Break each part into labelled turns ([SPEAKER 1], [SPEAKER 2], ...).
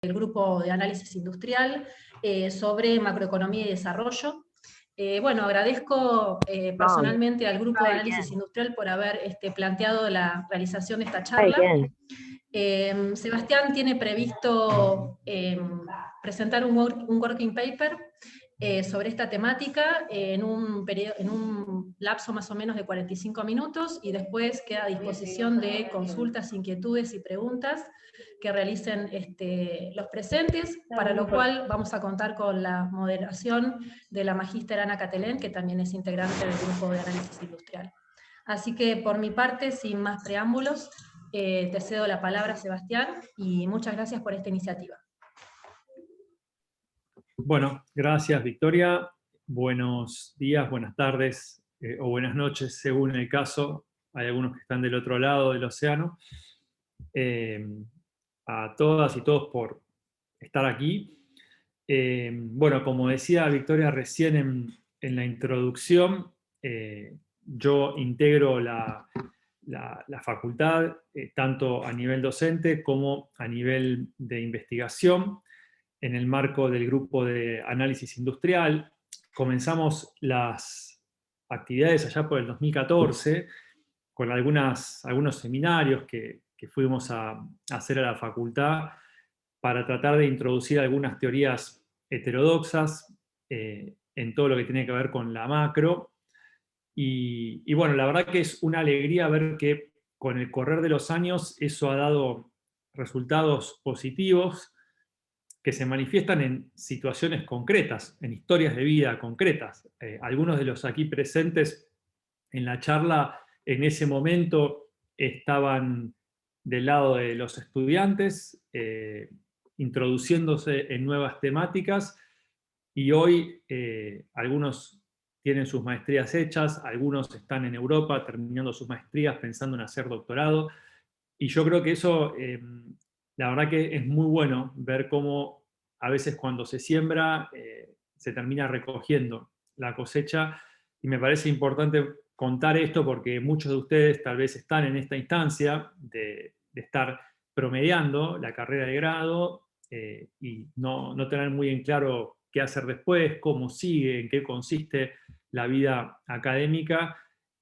[SPEAKER 1] el Grupo de Análisis Industrial sobre macroeconomía y desarrollo. Bueno, agradezco personalmente al Grupo de Análisis Industrial por haber planteado la realización de esta charla. Sebastián tiene previsto presentar un working paper sobre esta temática en un lapso más o menos de 45 minutos, y después queda a disposición de consultas, inquietudes y preguntas que realicen los presentes, para lo cual vamos a contar con la moderación de la magíster Ana Catelén, que también es integrante del Grupo de Análisis Industrial. Así que por mi parte, sin más preámbulos, te cedo la palabra, Sebastián, y muchas gracias por esta iniciativa.
[SPEAKER 2] Bueno, gracias, Victoria. Buenos días, buenas tardes o buenas noches, según el caso. Hay algunos que están del otro lado del océano. A todas y todos por estar aquí. Bueno, como decía Victoria recién en la introducción, yo integro la facultad, tanto a nivel docente como a nivel de investigación, en el marco del Grupo de Análisis Industrial. Comenzamos las actividades allá por el 2014, con algunos seminarios que fuimos a hacer a la facultad para tratar de introducir algunas teorías heterodoxas en todo lo que tiene que ver con la macro. Y bueno, la verdad que es una alegría ver que con el correr de los años eso ha dado resultados positivos que se manifiestan en situaciones concretas, en historias de vida concretas. Algunos de los aquí presentes en la charla en ese momento estaban del lado de los estudiantes, introduciéndose en nuevas temáticas, y hoy algunos tienen sus maestrías hechas, algunos están en Europa terminando sus maestrías, pensando en hacer doctorado, y yo creo que eso, la verdad que es muy bueno ver cómo a veces cuando se siembra se termina recogiendo la cosecha, y me parece importante contar esto porque muchos de ustedes tal vez están en esta instancia de estar promediando la carrera de grado y no tener muy en claro qué hacer después, cómo sigue, en qué consiste la vida académica,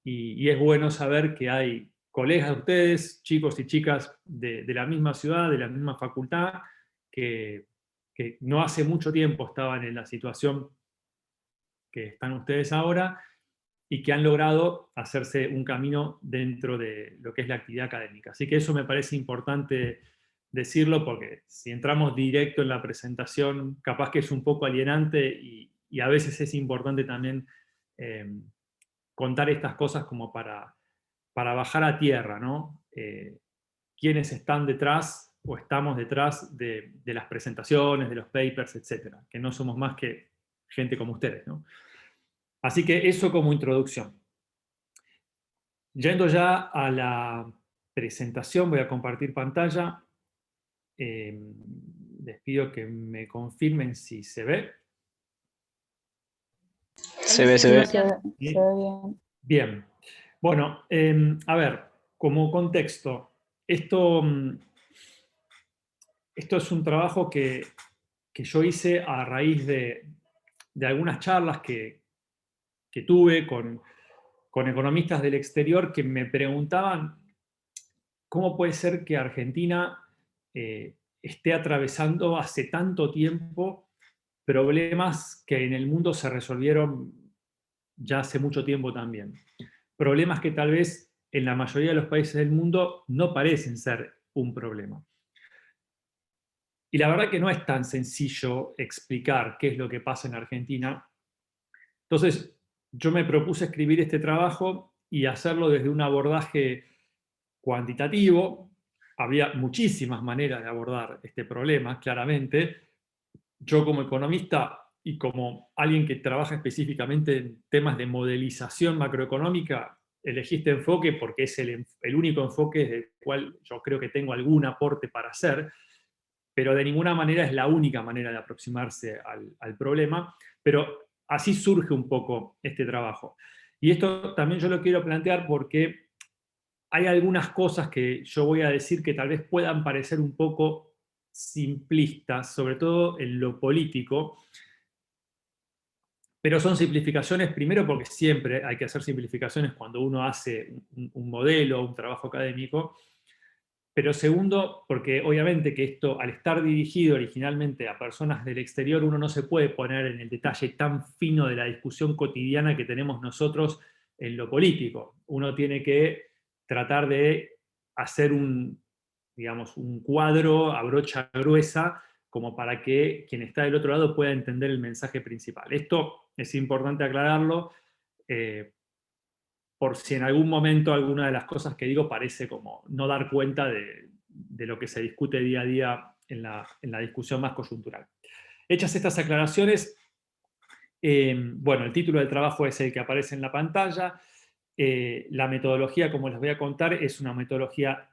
[SPEAKER 2] y es bueno saber que hay colegas de ustedes, chicos y chicas de la misma ciudad, de la misma facultad, que no hace mucho tiempo estaban en la situación que están ustedes ahora, y que han logrado hacerse un camino dentro de lo que es la actividad académica. Así que eso me parece importante decirlo, porque si entramos directo en la presentación, capaz que es un poco alienante, y a veces es importante también contar estas cosas como para bajar a tierra, ¿no? Quiénes están detrás o estamos detrás de las presentaciones, de los papers, etcétera, que no somos más que gente como ustedes, ¿no? Así que eso como introducción. Yendo ya a la presentación, voy a compartir pantalla. Les pido que me confirmen si se ve.
[SPEAKER 3] Se ve, se ve.
[SPEAKER 4] Se ve bien.
[SPEAKER 2] Bien. Bueno, a ver, como contexto, esto es un trabajo que yo hice a raíz de algunas charlas que tuve con economistas del exterior que me preguntaban cómo puede ser que Argentina esté atravesando hace tanto tiempo problemas que en el mundo se resolvieron ya hace mucho tiempo también. Problemas que tal vez en la mayoría de los países del mundo no parecen ser un problema. Y la verdad que no es tan sencillo explicar qué es lo que pasa en Argentina. Entonces, yo me propuse escribir este trabajo y hacerlo desde un abordaje cuantitativo. Había muchísimas maneras de abordar este problema, claramente. Yo como economista y como alguien que trabaja específicamente en temas de modelización macroeconómica, elegí este enfoque porque es el único enfoque del cual yo creo que tengo algún aporte para hacer, pero de ninguna manera es la única manera de aproximarse al problema. Pero así surge un poco este trabajo. Y esto también yo lo quiero plantear porque hay algunas cosas que yo voy a decir que tal vez puedan parecer un poco simplistas, sobre todo en lo político, pero son simplificaciones, primero porque siempre hay que hacer simplificaciones cuando uno hace un modelo, un trabajo académico, pero segundo, porque obviamente que esto, al estar dirigido originalmente a personas del exterior, uno no se puede poner en el detalle tan fino de la discusión cotidiana que tenemos nosotros en lo político. Uno tiene que tratar de hacer digamos, un cuadro a brocha gruesa como para que quien está del otro lado pueda entender el mensaje principal. Esto es importante aclararlo, por si en algún momento alguna de las cosas que digo parece como no dar cuenta de lo que se discute día a día en la discusión más coyuntural. Hechas estas aclaraciones, bueno, el título del trabajo es el que aparece en la pantalla. La metodología, como les voy a contar, es una metodología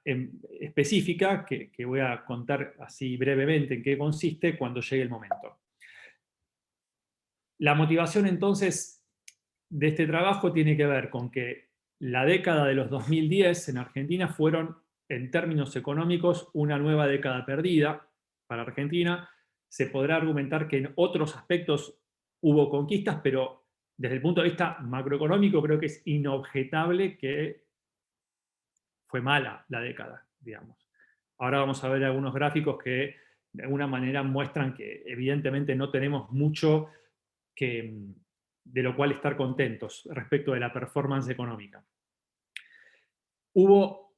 [SPEAKER 2] específica que voy a contar así brevemente en qué consiste cuando llegue el momento. La motivación entonces de este trabajo tiene que ver con que la década de los 2010 en Argentina fueron, en términos económicos, una nueva década perdida para Argentina. Se podrá argumentar que en otros aspectos hubo conquistas, pero desde el punto de vista macroeconómico creo que es inobjetable que fue mala la década, digamos. Ahora vamos a ver algunos gráficos que de alguna manera muestran que evidentemente no tenemos mucho de lo cual estar contentos respecto de la performance económica. Hubo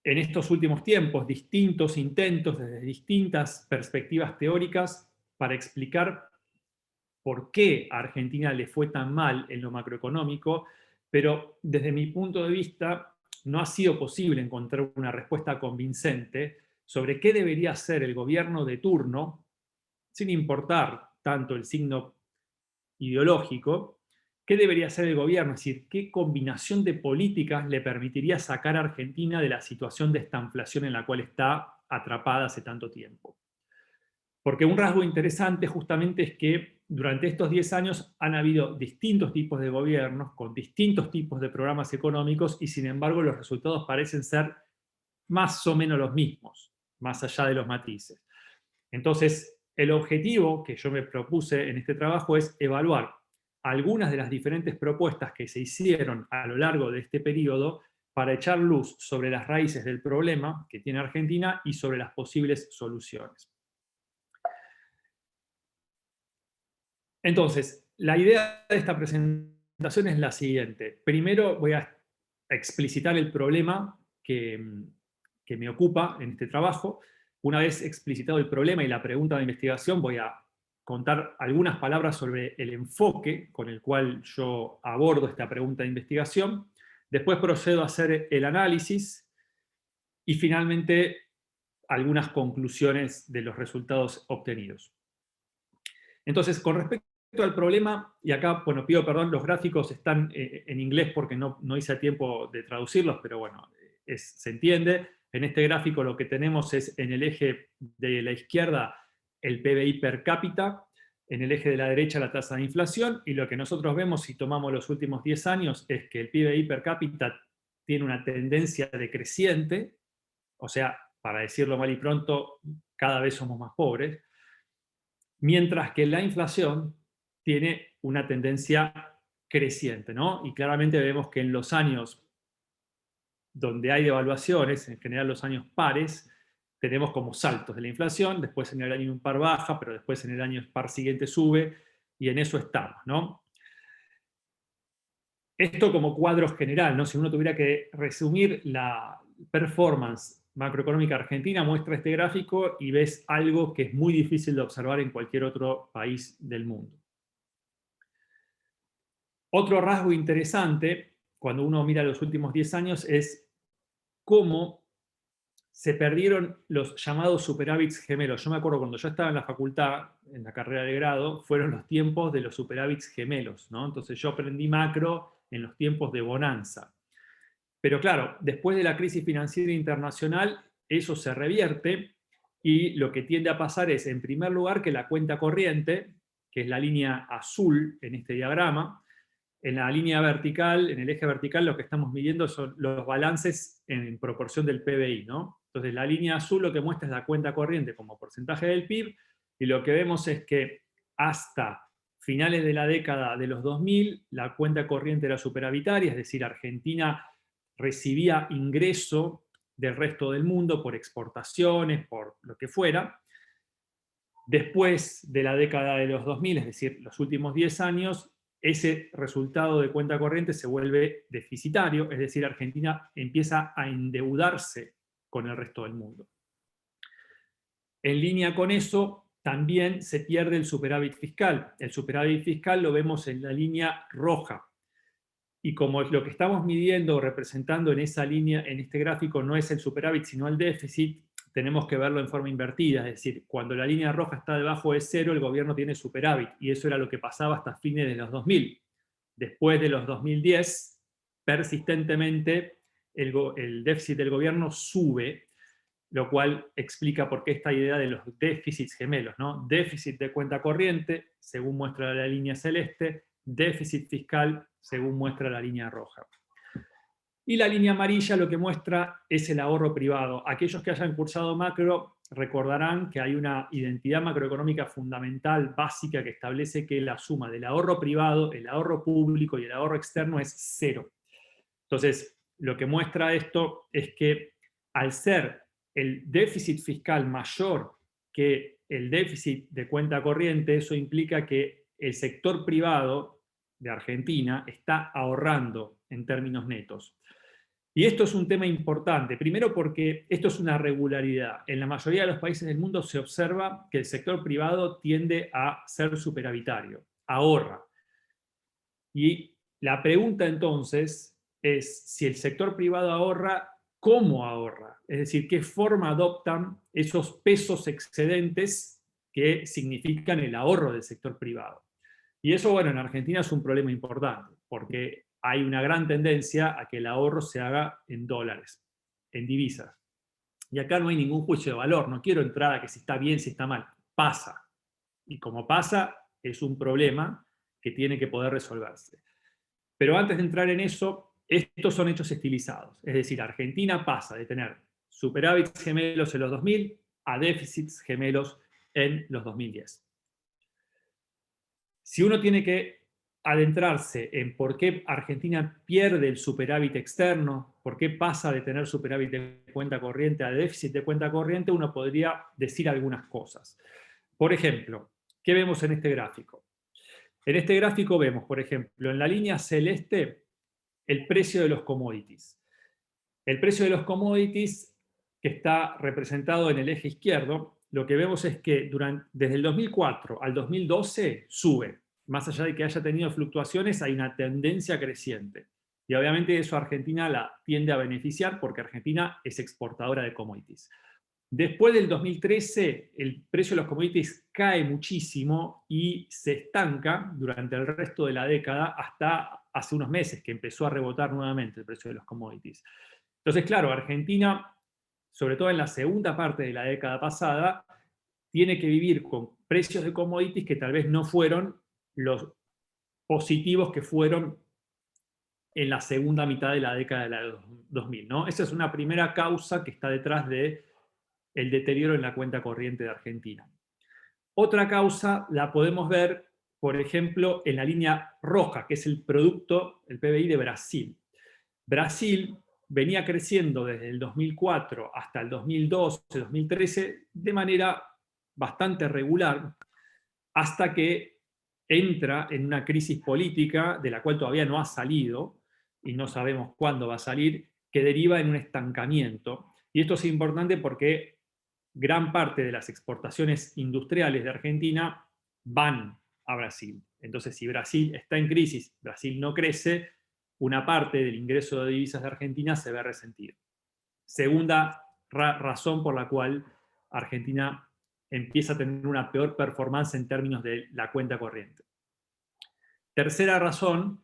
[SPEAKER 2] en estos últimos tiempos distintos intentos desde distintas perspectivas teóricas para explicar por qué a Argentina le fue tan mal en lo macroeconómico, pero desde mi punto de vista no ha sido posible encontrar una respuesta convincente sobre qué debería hacer el gobierno de turno, sin importar tanto el signo ideológico, qué debería hacer el gobierno, es decir, qué combinación de políticas le permitiría sacar a Argentina de la situación de estanflación en la cual está atrapada hace tanto tiempo. Porque un rasgo interesante justamente es que durante estos 10 años han habido distintos tipos de gobiernos con distintos tipos de programas económicos y sin embargo los resultados parecen ser más o menos los mismos, más allá de los matices. Entonces, el objetivo que yo me propuse en este trabajo es evaluar algunas de las diferentes propuestas que se hicieron a lo largo de este periodo para echar luz sobre las raíces del problema que tiene Argentina y sobre las posibles soluciones. Entonces, la idea de esta presentación es la siguiente. Primero voy a explicitar el problema que me ocupa en este trabajo. Una vez explicitado el problema y la pregunta de investigación, voy a contar algunas palabras sobre el enfoque con el cual yo abordo esta pregunta de investigación. Después procedo a hacer el análisis y finalmente algunas conclusiones de los resultados obtenidos. Entonces, con respecto al problema, y acá, bueno, pido perdón, los gráficos están en inglés porque no hice a tiempo de traducirlos, pero bueno, se entiende. En este gráfico lo que tenemos es en el eje de la izquierda el PBI per cápita, en el eje de la derecha la tasa de inflación, y lo que nosotros vemos si tomamos los últimos 10 años es que el PBI per cápita tiene una tendencia decreciente, o sea, para decirlo mal y pronto, cada vez somos más pobres, mientras que la inflación tiene una tendencia creciente, ¿no? Y claramente vemos que en los años donde hay devaluaciones, en general los años pares, tenemos como saltos de la inflación, después en el año impar baja, pero después en el año par siguiente sube, y en eso estamos, ¿no? Esto como cuadro general, ¿no? Si uno tuviera que resumir la performance macroeconómica argentina, muestra este gráfico y ves algo que es muy difícil de observar en cualquier otro país del mundo. Otro rasgo interesante, cuando uno mira los últimos 10 años, es cómo se perdieron los llamados superávits gemelos. Yo me acuerdo cuando yo estaba en la facultad, en la carrera de grado, fueron los tiempos de los superávits gemelos, ¿no? Entonces yo aprendí macro en los tiempos de bonanza. Pero claro, después de la crisis financiera internacional, eso se revierte y lo que tiende a pasar es, en primer lugar, que la cuenta corriente, que es la línea azul en este diagrama, en la línea vertical, en el eje vertical, lo que estamos midiendo son los balances en proporción del PBI, ¿no? Entonces la línea azul lo que muestra es la cuenta corriente como porcentaje del PIB, y lo que vemos es que hasta finales de la década de los 2000, la cuenta corriente era superavitaria, es decir, Argentina recibía ingreso del resto del mundo por exportaciones, por lo que fuera. Después de la década de los 2000, es decir, los últimos 10 años, ese resultado de cuenta corriente se vuelve deficitario, es decir, Argentina empieza a endeudarse con el resto del mundo. En línea con eso, también se pierde el superávit fiscal. El superávit fiscal lo vemos en la línea roja. Y como lo que estamos midiendo o representando en esa línea, en este gráfico, no es el superávit, sino el déficit, tenemos que verlo en forma invertida. Es decir, cuando la línea roja está debajo de cero, el gobierno tiene superávit. Y eso era lo que pasaba hasta fines de los 2000. Después de los 2010, persistentemente, el déficit del gobierno sube, lo cual explica por qué esta idea de los déficits gemelos, ¿no? Déficit de cuenta corriente, según muestra la línea celeste, déficit fiscal, según muestra la línea roja. Y la línea amarilla lo que muestra es el ahorro privado. Aquellos que hayan cursado macro recordarán que hay una identidad macroeconómica fundamental, básica, que establece que la suma del ahorro privado, el ahorro público y el ahorro externo es cero. Entonces, lo que muestra esto es que al ser el déficit fiscal mayor que el déficit de cuenta corriente, eso implica que el sector privado de Argentina está ahorrando en términos netos. Y esto es un tema importante, primero porque esto es una regularidad. En la mayoría de los países del mundo se observa que el sector privado tiende a ser superavitario, ahorra. Y la pregunta entonces es, si el sector privado ahorra, ¿cómo ahorra? Es decir, ¿qué forma adoptan esos pesos excedentes que significan el ahorro del sector privado? Y eso, bueno, en Argentina es un problema importante, porque hay una gran tendencia a que el ahorro se haga en dólares, en divisas. Y acá no hay ningún juicio de valor, no quiero entrar a que si está bien, si está mal. Pasa. Y como pasa, es un problema que tiene que poder resolverse. Pero antes de entrar en eso, estos son hechos estilizados. Es decir, Argentina pasa de tener superávits gemelos en los 2000 a déficits gemelos en los 2010. Si uno tiene que adentrarse en por qué Argentina pierde el superávit externo, por qué pasa de tener superávit de cuenta corriente a déficit de cuenta corriente, uno podría decir algunas cosas. Por ejemplo, ¿qué vemos en este gráfico? En este gráfico vemos, por ejemplo, en la línea celeste, el precio de los commodities. El precio de los commodities, que está representado en el eje izquierdo, lo que vemos es que desde el 2004 al 2012 sube. Más allá de que haya tenido fluctuaciones, hay una tendencia creciente. Y obviamente eso a Argentina la tiende a beneficiar porque Argentina es exportadora de commodities. Después del 2013, el precio de los commodities cae muchísimo y se estanca durante el resto de la década hasta hace unos meses que empezó a rebotar nuevamente el precio de los commodities. Entonces, claro, Argentina, sobre todo en la segunda parte de la década pasada, tiene que vivir con precios de commodities que tal vez no fueron los positivos que fueron en la segunda mitad de la década de la 2000, ¿no? Esa es una primera causa que está detrás del deterioro en la cuenta corriente de Argentina. Otra causa la podemos ver, por ejemplo, en la línea roja, que es el producto, el PBI de Brasil. Brasil venía creciendo desde el 2004 hasta el 2012, 2013, de manera bastante regular, hasta que entra en una crisis política de la cual todavía no ha salido, y no sabemos cuándo va a salir, que deriva en un estancamiento. Y esto es importante porque gran parte de las exportaciones industriales de Argentina van a Brasil. Entonces, si Brasil está en crisis, Brasil no crece, una parte del ingreso de divisas de Argentina se ve resentido. Segunda razón por la cual Argentina empieza a tener una peor performance en términos de la cuenta corriente. Tercera razón,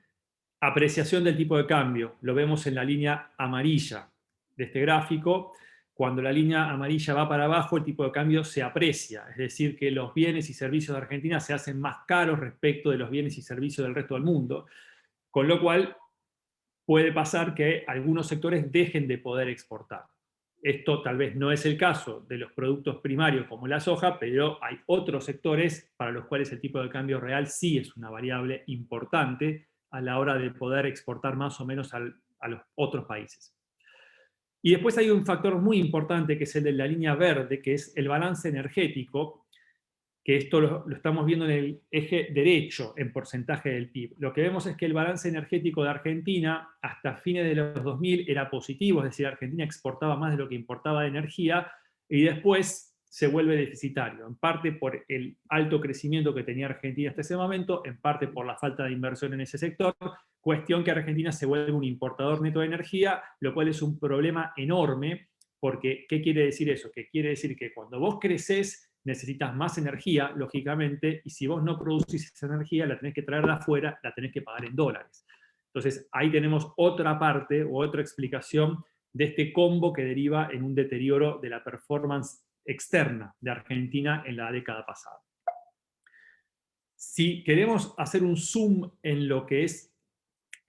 [SPEAKER 2] apreciación del tipo de cambio. Lo vemos en la línea amarilla de este gráfico. Cuando la línea amarilla va para abajo, el tipo de cambio se aprecia, es decir, que los bienes y servicios de Argentina se hacen más caros respecto de los bienes y servicios del resto del mundo, con lo cual puede pasar que algunos sectores dejen de poder exportar. Esto tal vez no es el caso de los productos primarios como la soja, pero hay otros sectores para los cuales el tipo de cambio real sí es una variable importante a la hora de poder exportar más o menos a los otros países. Y después hay un factor muy importante que es el de la línea verde, que es el balance energético, que esto lo estamos viendo en el eje derecho en porcentaje del PIB. Lo que vemos es que el balance energético de Argentina hasta fines de los 2000 era positivo, es decir, Argentina exportaba más de lo que importaba de energía, y después se vuelve deficitario, en parte por el alto crecimiento que tenía Argentina hasta ese momento, en parte por la falta de inversión en ese sector, cuestión que Argentina se vuelve un importador neto de energía, lo cual es un problema enorme, porque ¿qué quiere decir eso? Que quiere decir que cuando vos creces necesitas más energía, lógicamente, y si vos no producís esa energía, la tenés que traer de afuera, la tenés que pagar en dólares. Entonces, ahí tenemos otra parte o otra explicación de este combo que deriva en un deterioro de la performance externa de Argentina en la década pasada. Si queremos hacer un zoom en lo que es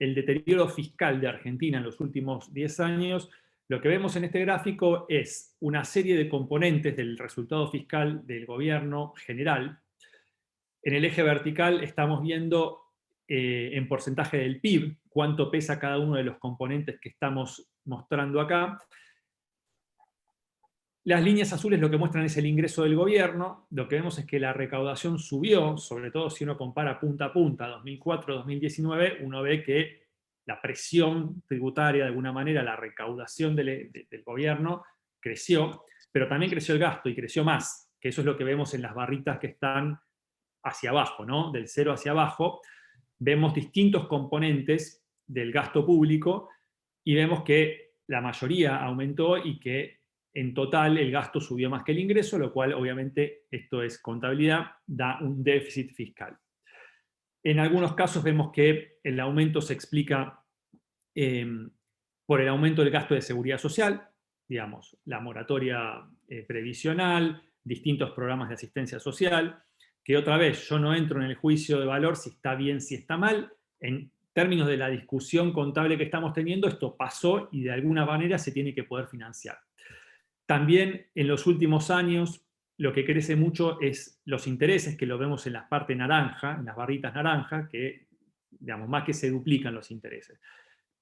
[SPEAKER 2] el deterioro fiscal de Argentina en los últimos 10 años, lo que vemos en este gráfico es una serie de componentes del resultado fiscal del gobierno general. En el eje vertical estamos viendo en porcentaje del PIB cuánto pesa cada uno de los componentes que estamos mostrando acá. Las líneas azules lo que muestran es el ingreso del gobierno. Lo que vemos es que la recaudación subió, sobre todo si uno compara punta a punta, 2004-2019, uno ve que la presión tributaria, de alguna manera, la recaudación del gobierno creció, pero también creció el gasto y creció más, que eso es lo que vemos en las barritas que están hacia abajo, ¿no? Del cero hacia abajo. Vemos distintos componentes del gasto público y vemos que la mayoría aumentó y que en total el gasto subió más que el ingreso, lo cual obviamente, esto es contabilidad, da un déficit fiscal. En algunos casos vemos que el aumento se explica por el aumento del gasto de seguridad social, digamos, la moratoria previsional, distintos programas de asistencia social, que otra vez yo no entro en el juicio de valor si está bien, si está mal. En términos de la discusión contable que estamos teniendo, esto pasó y de alguna manera se tiene que poder financiar. También en los últimos años lo que crece mucho es los intereses, que lo vemos en la parte naranja, en las barritas naranjas, que digamos, más que se duplican los intereses.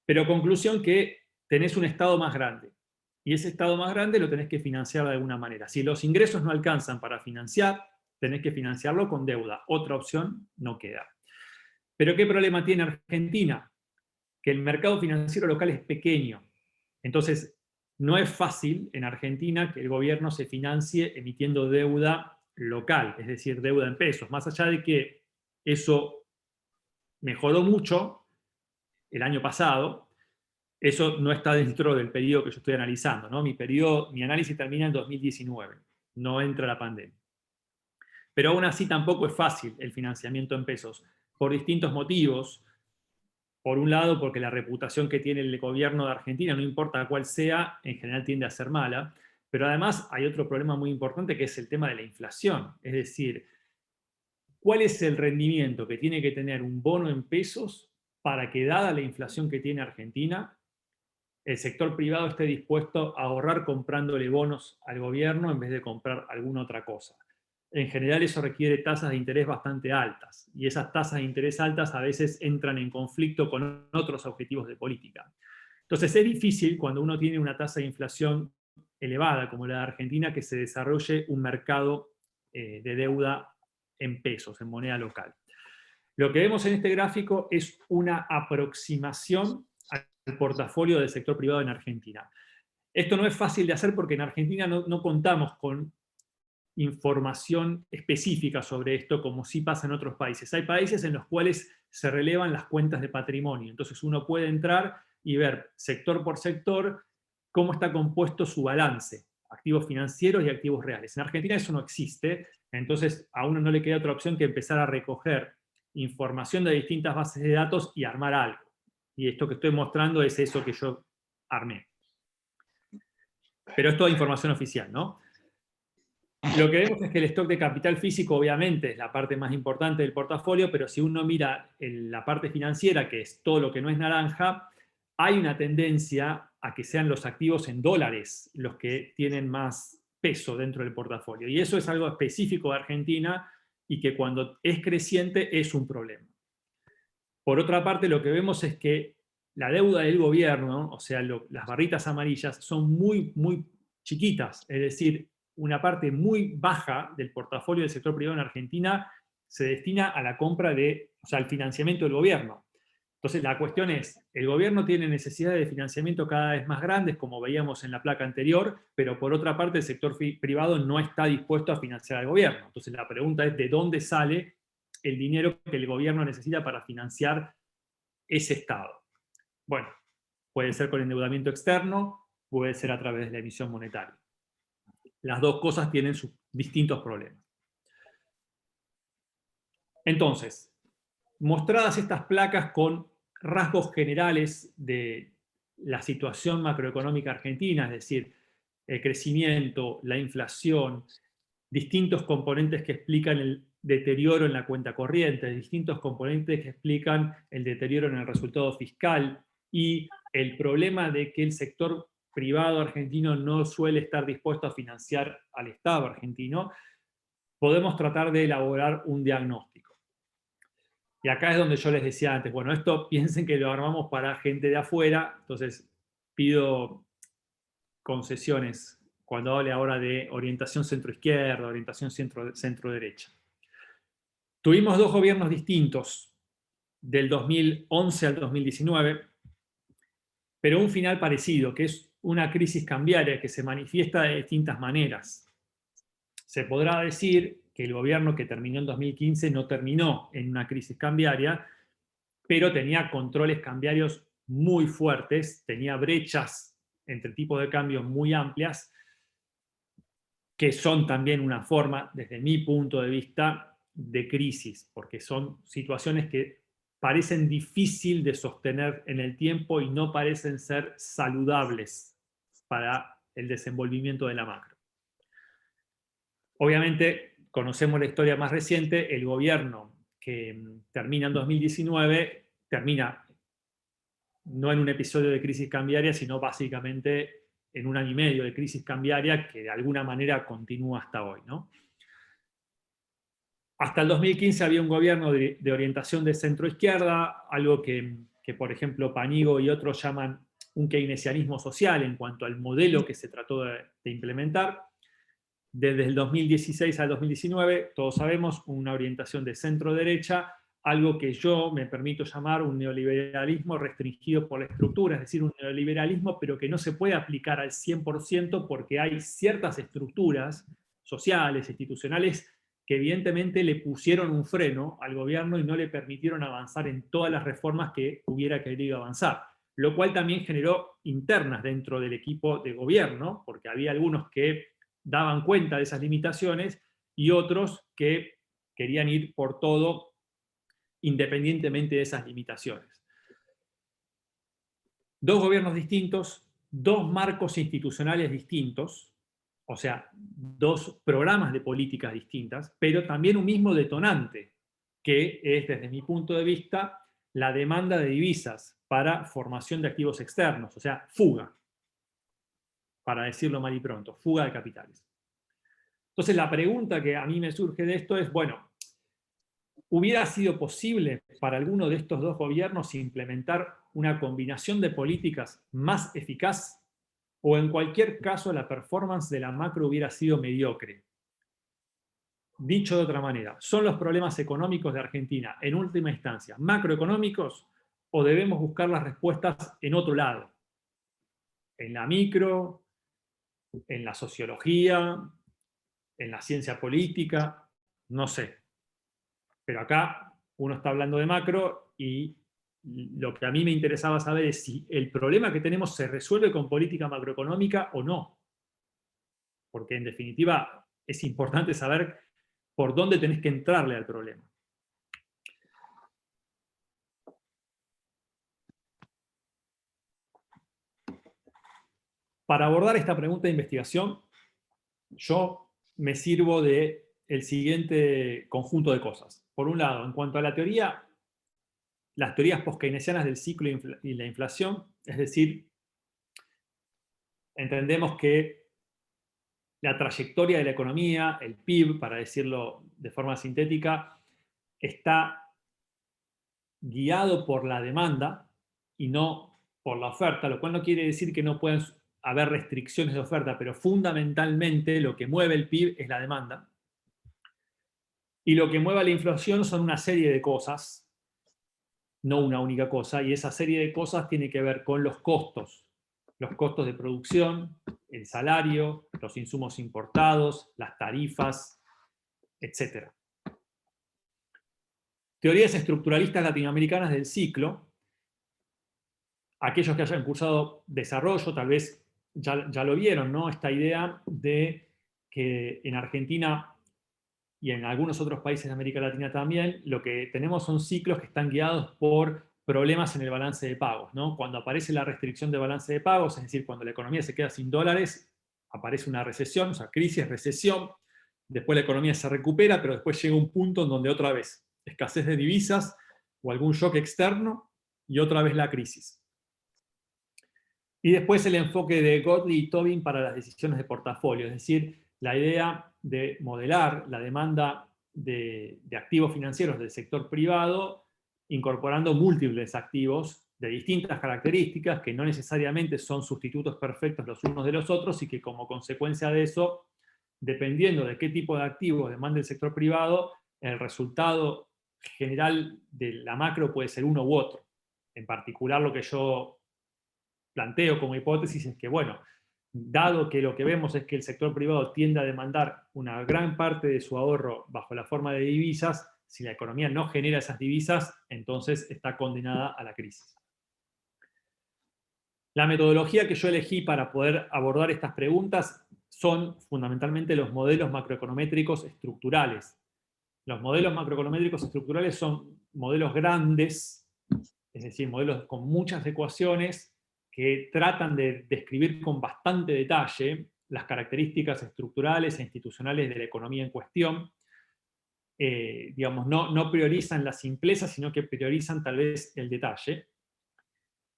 [SPEAKER 2] Pero conclusión que tenés un Estado más grande. Y ese Estado más grande lo tenés que financiar de alguna manera. Si los ingresos no alcanzan para financiar, tenés que financiarlo con deuda. Otra opción no queda. Pero ¿qué problema tiene Argentina? Que el mercado financiero local es pequeño. Entonces, no es fácil en Argentina que el gobierno se financie emitiendo deuda local, es decir, deuda en pesos. Más allá de que eso mejoró mucho el año pasado, eso no está dentro del periodo que yo estoy analizando, ¿no? Mi análisis termina en 2019, no entra la pandemia. Pero aún así tampoco es fácil el financiamiento en pesos, por distintos motivos. Por un lado, porque la reputación que tiene el gobierno de Argentina, no importa cuál sea, en general tiende a ser mala. Pero además hay otro problema muy importante que es el tema de la inflación. Es decir, ¿cuál es el rendimiento que tiene que tener un bono en pesos para que, dada la inflación que tiene Argentina, el sector privado esté dispuesto a ahorrar comprándole bonos al gobierno en vez de comprar alguna otra cosa? En general eso requiere tasas de interés bastante altas, y esas tasas de interés altas a veces entran en conflicto con otros objetivos de política. Entonces es difícil cuando uno tiene una tasa de inflación elevada como la de Argentina que se desarrolle un mercado de deuda en pesos, en moneda local. Lo que vemos en este gráfico es una aproximación al portafolio del sector privado en Argentina. Esto no es fácil de hacer porque en Argentina no contamos con información específica sobre esto, como sí pasa en otros países. Hay países en los cuales se relevan las cuentas de patrimonio, entonces uno puede entrar y ver sector por sector cómo está compuesto su balance, activos financieros y activos reales. En Argentina eso no existe, entonces a uno no le queda otra opción que empezar a recoger información de distintas bases de datos y armar algo. Y esto que estoy mostrando es eso que yo armé. Pero es toda información oficial, ¿no? Lo que vemos es que el stock de capital físico obviamente es la parte más importante del portafolio, pero si uno mira la parte financiera, que es todo lo que no es naranja, hay una tendencia a que sean los activos en dólares los que tienen más peso dentro del portafolio. Y eso es algo específico de Argentina y que cuando es creciente es un problema. Por otra parte, lo que vemos es que la deuda del gobierno, o sea, las barritas amarillas, son muy, muy chiquitas. Es decir, una parte muy baja del portafolio del sector privado en Argentina se destina a la compra o sea, al financiamiento del gobierno. Entonces, la cuestión es, el gobierno tiene necesidades de financiamiento cada vez más grandes, como veíamos en la placa anterior, pero por otra parte el sector privado no está dispuesto a financiar al gobierno. Entonces, la pregunta es, ¿de dónde sale el dinero que el gobierno necesita para financiar ese Estado? Bueno, puede ser con endeudamiento externo, puede ser a través de la emisión monetaria. Las dos cosas tienen sus distintos problemas. Entonces, mostradas estas placas con rasgos generales de la situación macroeconómica argentina, es decir, el crecimiento, la inflación, distintos componentes que explican el deterioro en la cuenta corriente, distintos componentes que explican el deterioro en el resultado fiscal y el problema de que el sector privado argentino no suele estar dispuesto a financiar al Estado argentino, podemos tratar de elaborar un diagnóstico. Y acá es donde yo les decía antes, bueno, esto piensen que lo armamos para gente de afuera, entonces pido concesiones cuando hable ahora de orientación centro-izquierda, orientación centro-derecha. Tuvimos dos gobiernos distintos, del 2011 al 2019, pero un final parecido, que es una crisis cambiaria que se manifiesta de distintas maneras. Se podrá decir que el gobierno que terminó en 2015 no terminó en una crisis cambiaria, pero tenía controles cambiarios muy fuertes, tenía brechas entre tipos de cambio muy amplias, que son también una forma, desde mi punto de vista, de crisis, porque son situaciones que parecen difícil de sostener en el tiempo y no parecen ser saludables para el desenvolvimiento de la macro. Obviamente, conocemos la historia más reciente, el gobierno que termina en 2019, termina no en un episodio de crisis cambiaria, sino básicamente en un año y medio de crisis cambiaria que de alguna manera continúa hasta hoy, ¿no? Hasta el 2015 había un gobierno de orientación de centro-izquierda, algo que, por ejemplo, Panigo y otros llaman un keynesianismo social en cuanto al modelo que se trató de implementar. Desde el 2016 al 2019, todos sabemos, una orientación de centro-derecha, algo que yo me permito llamar un neoliberalismo restringido por la estructura, es decir, un neoliberalismo pero que no se puede aplicar al 100% porque hay ciertas estructuras sociales, institucionales, que evidentemente le pusieron un freno al gobierno y no le permitieron avanzar en todas las reformas que hubiera querido avanzar, lo cual también generó internas dentro del equipo de gobierno, porque había algunos que daban cuenta de esas limitaciones y otros que querían ir por todo independientemente de esas limitaciones. Dos gobiernos distintos, dos marcos institucionales distintos, o sea, dos programas de políticas distintas, pero también un mismo detonante, que es, desde mi punto de vista, la demanda de divisas para formación de activos externos, o sea, fuga, para decirlo mal y pronto, fuga de capitales. Entonces, la pregunta que a mí me surge de esto es, bueno, ¿hubiera sido posible para alguno de estos dos gobiernos implementar una combinación de políticas más eficaz? ¿O en cualquier caso la performance de la macro hubiera sido mediocre? Dicho de otra manera, ¿son los problemas económicos de Argentina, en última instancia, macroeconómicos o debemos buscar las respuestas en otro lado? En la micro, en la sociología, en la ciencia política, no sé. Pero acá uno está hablando de macro y lo que a mí me interesaba saber es si el problema que tenemos se resuelve con política macroeconómica o no. Porque en definitiva es importante saber por dónde tenés que entrarle al problema. Para abordar esta pregunta de investigación, yo me sirvo del siguiente conjunto de cosas. Por un lado, en cuanto a la teoría, las teorías post-keynesianas del ciclo y la inflación, es decir, entendemos que la trayectoria de la economía, el PIB, para decirlo de forma sintética, está guiado por la demanda y no por la oferta, lo cual no quiere decir que no puedan haber restricciones de oferta, pero fundamentalmente lo que mueve el PIB es la demanda. Y lo que mueve a la inflación son una serie de cosas, no una única cosa, y esa serie de cosas tiene que ver con los costos de producción, el salario, los insumos importados, las tarifas, etc. Teorías estructuralistas latinoamericanas del ciclo. Aquellos que hayan cursado desarrollo tal vez ya lo vieron, ¿no? Esta idea de que en Argentina y en algunos otros países de América Latina también, lo que tenemos son ciclos que están guiados por problemas en el balance de pagos, ¿no? Cuando aparece la restricción de balance de pagos, es decir, cuando la economía se queda sin dólares, aparece una recesión, o sea, crisis, recesión, después la economía se recupera, pero después llega un punto en donde otra vez escasez de divisas o algún shock externo y otra vez la crisis. Y después el enfoque de Gottlieb y Tobin para las decisiones de portafolio, es decir, la idea de modelar la demanda de activos financieros del sector privado, incorporando múltiples activos de distintas características que no necesariamente son sustitutos perfectos los unos de los otros y que como consecuencia de eso, dependiendo de qué tipo de activos demanda el sector privado, el resultado general de la macro puede ser uno u otro. En particular, lo que yo planteo como hipótesis es que, bueno, dado que lo que vemos es que el sector privado tiende a demandar una gran parte de su ahorro bajo la forma de divisas, si la economía no genera esas divisas, entonces está condenada a la crisis. La metodología que yo elegí para poder abordar estas preguntas son fundamentalmente los modelos macroeconométricos estructurales. Los modelos macroeconométricos estructurales son modelos grandes, es decir, modelos con muchas ecuaciones que tratan de describir con bastante detalle las características estructurales e institucionales de la economía en cuestión. Digamos, no priorizan la simpleza, sino que priorizan tal vez el detalle.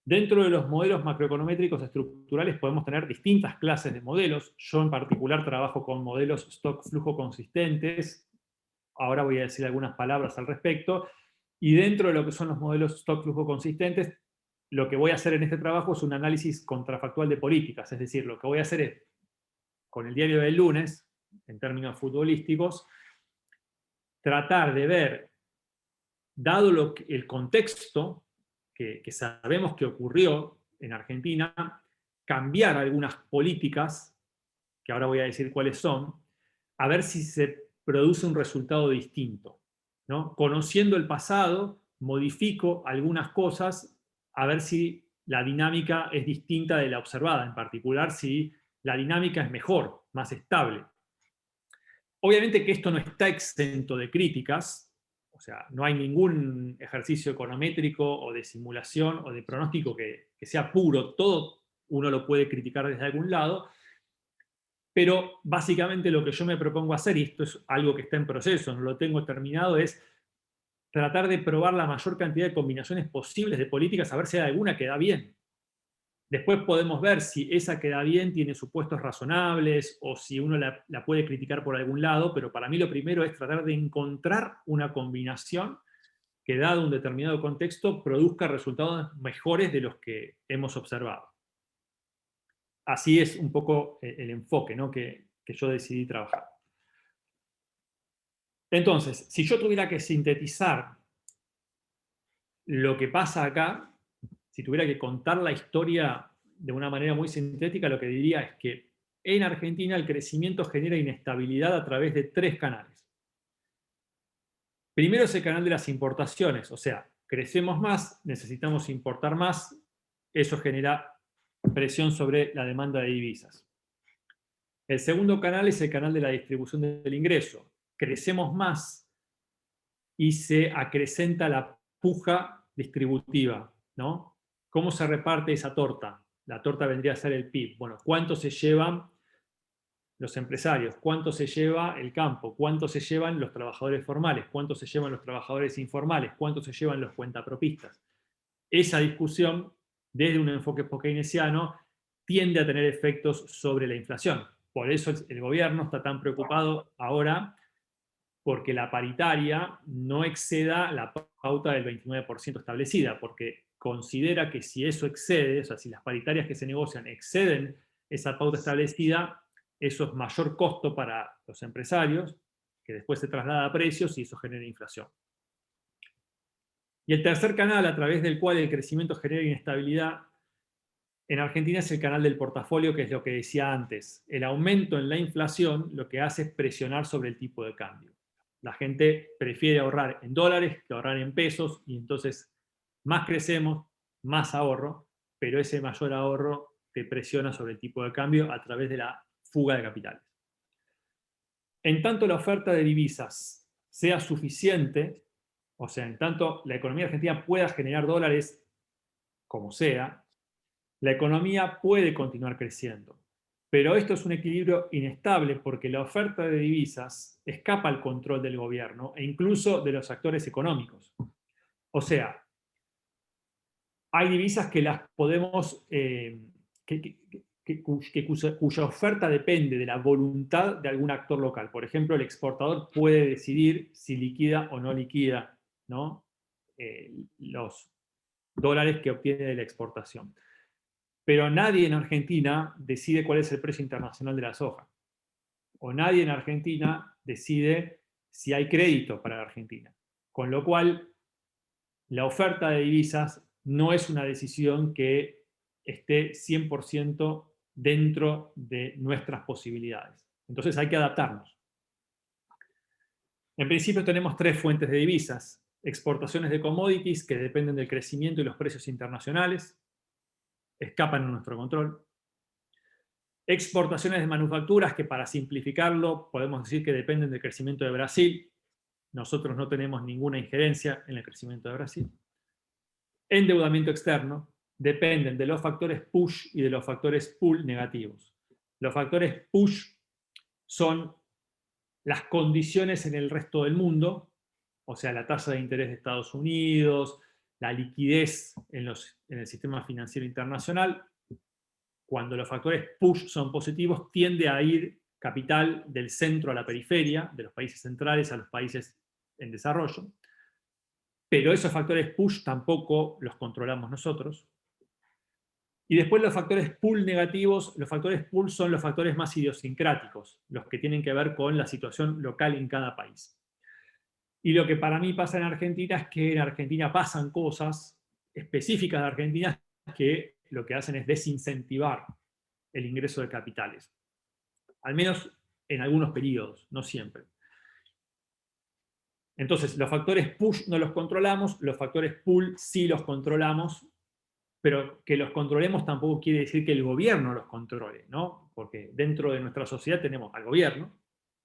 [SPEAKER 2] Dentro de los modelos macroeconométricos estructurales podemos tener distintas clases de modelos. Yo en particular trabajo con modelos stock-flujo consistentes. Ahora voy a decir algunas palabras al respecto. Y dentro de lo que son los modelos stock-flujo consistentes, lo que voy a hacer en este trabajo es un análisis contrafactual de políticas. Es decir, lo que voy a hacer es, con el diario del lunes, en términos futbolísticos, tratar de ver, dado el contexto que sabemos que ocurrió en Argentina, cambiar algunas políticas, que ahora voy a decir cuáles son, a ver si se produce un resultado distinto, ¿no? Conociendo el pasado, modifico algunas cosas a ver si la dinámica es distinta de la observada, en particular si la dinámica es mejor, más estable. Obviamente que esto no está exento de críticas, o sea, no hay ningún ejercicio econométrico o de simulación o de pronóstico que sea puro, todo uno lo puede criticar desde algún lado, pero básicamente lo que yo me propongo hacer, y esto es algo que está en proceso, no lo tengo terminado, es tratar de probar la mayor cantidad de combinaciones posibles de políticas, a ver si hay alguna que da bien. Después podemos ver si esa que da bien tiene supuestos razonables o si uno la puede criticar por algún lado, pero para mí lo primero es tratar de encontrar una combinación que, dado un determinado contexto, produzca resultados mejores de los que hemos observado. Así es un poco el enfoque, ¿no?, que yo decidí trabajar. Entonces, si yo tuviera que sintetizar lo que pasa acá, si tuviera que contar la historia de una manera muy sintética, lo que diría es que en Argentina el crecimiento genera inestabilidad a través de tres canales. Primero es el canal de las importaciones, o sea, crecemos más, necesitamos importar más, eso genera presión sobre la demanda de divisas. El segundo canal es el canal de la distribución del ingreso. Crecemos más y se acrecenta la puja distributiva, ¿no? ¿Cómo se reparte esa torta? La torta vendría a ser el PIB. Bueno, ¿cuánto se llevan los empresarios? ¿Cuánto se lleva el campo? ¿Cuánto se llevan los trabajadores formales? ¿Cuánto se llevan los trabajadores informales? ¿Cuánto se llevan los cuentapropistas? Esa discusión, desde un enfoque keynesiano, tiende a tener efectos sobre la inflación. Por eso el gobierno está tan preocupado ahora porque la paritaria no exceda la pauta del 29% establecida, porque considera que si eso excede, o sea, si las paritarias que se negocian exceden esa pauta establecida, eso es mayor costo para los empresarios, que después se traslada a precios y eso genera inflación. Y el tercer canal a través del cual el crecimiento genera inestabilidad en Argentina es el canal del portafolio, que es lo que decía antes. El aumento en la inflación lo que hace es presionar sobre el tipo de cambio. La gente prefiere ahorrar en dólares que ahorrar en pesos, y entonces más crecemos, más ahorro, pero ese mayor ahorro te presiona sobre el tipo de cambio a través de la fuga de capitales. En tanto la oferta de divisas sea suficiente, o sea, en tanto la economía argentina pueda generar dólares como sea, la economía puede continuar creciendo. Pero esto es un equilibrio inestable porque la oferta de divisas escapa al control del gobierno e incluso de los actores económicos. O sea, hay divisas que las podemos, cuya oferta depende de la voluntad de algún actor local. Por ejemplo, el exportador puede decidir si liquida o no liquida, ¿no? Los dólares que obtiene de la exportación. Pero nadie en Argentina decide cuál es el precio internacional de la soja. O nadie en Argentina decide si hay crédito para la Argentina. Con lo cual, la oferta de divisas no es una decisión que esté 100% dentro de nuestras posibilidades. Entonces hay que adaptarnos. En principio tenemos tres fuentes de divisas: exportaciones de commodities, que dependen del crecimiento y los precios internacionales, escapan a nuestro control; exportaciones de manufacturas, que para simplificarlo podemos decir que dependen del crecimiento de Brasil. Nosotros no tenemos ninguna injerencia en el crecimiento de Brasil. Endeudamiento externo, dependen de los factores push y de los factores pull negativos. Los factores push son las condiciones en el resto del mundo, o sea, la tasa de interés de Estados Unidos, la liquidez en el sistema financiero internacional. Cuando los factores push son positivos, tiende a ir capital del centro a la periferia, de los países centrales a los países en desarrollo. Pero esos factores push tampoco los controlamos nosotros. Y después los factores pull negativos. Los factores pull son los factores más idiosincráticos, los que tienen que ver con la situación local en cada país. Y lo que para mí pasa en Argentina es que en Argentina pasan cosas específicas de Argentina que lo que hacen es desincentivar el ingreso de capitales. Al menos en algunos periodos, no siempre. Entonces, los factores push no los controlamos, los factores pull sí los controlamos, pero que los controlemos tampoco quiere decir que el gobierno los controle, ¿no? Porque dentro de nuestra sociedad tenemos al gobierno,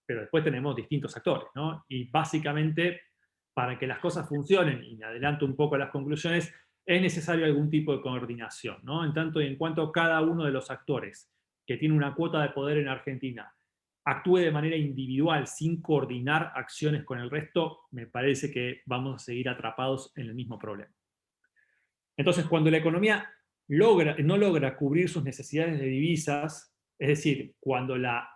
[SPEAKER 2] pero después tenemos distintos actores, ¿no? Y básicamente, para que las cosas funcionen, y me adelanto un poco a las conclusiones, es necesario algún tipo de coordinación, ¿no? En tanto y en cuanto cada uno de los actores que tiene una cuota de poder en Argentina actúe de manera individual sin coordinar acciones con el resto, me parece que vamos a seguir atrapados en el mismo problema. Entonces, cuando la economía no logra cubrir sus necesidades de divisas, es decir, cuando la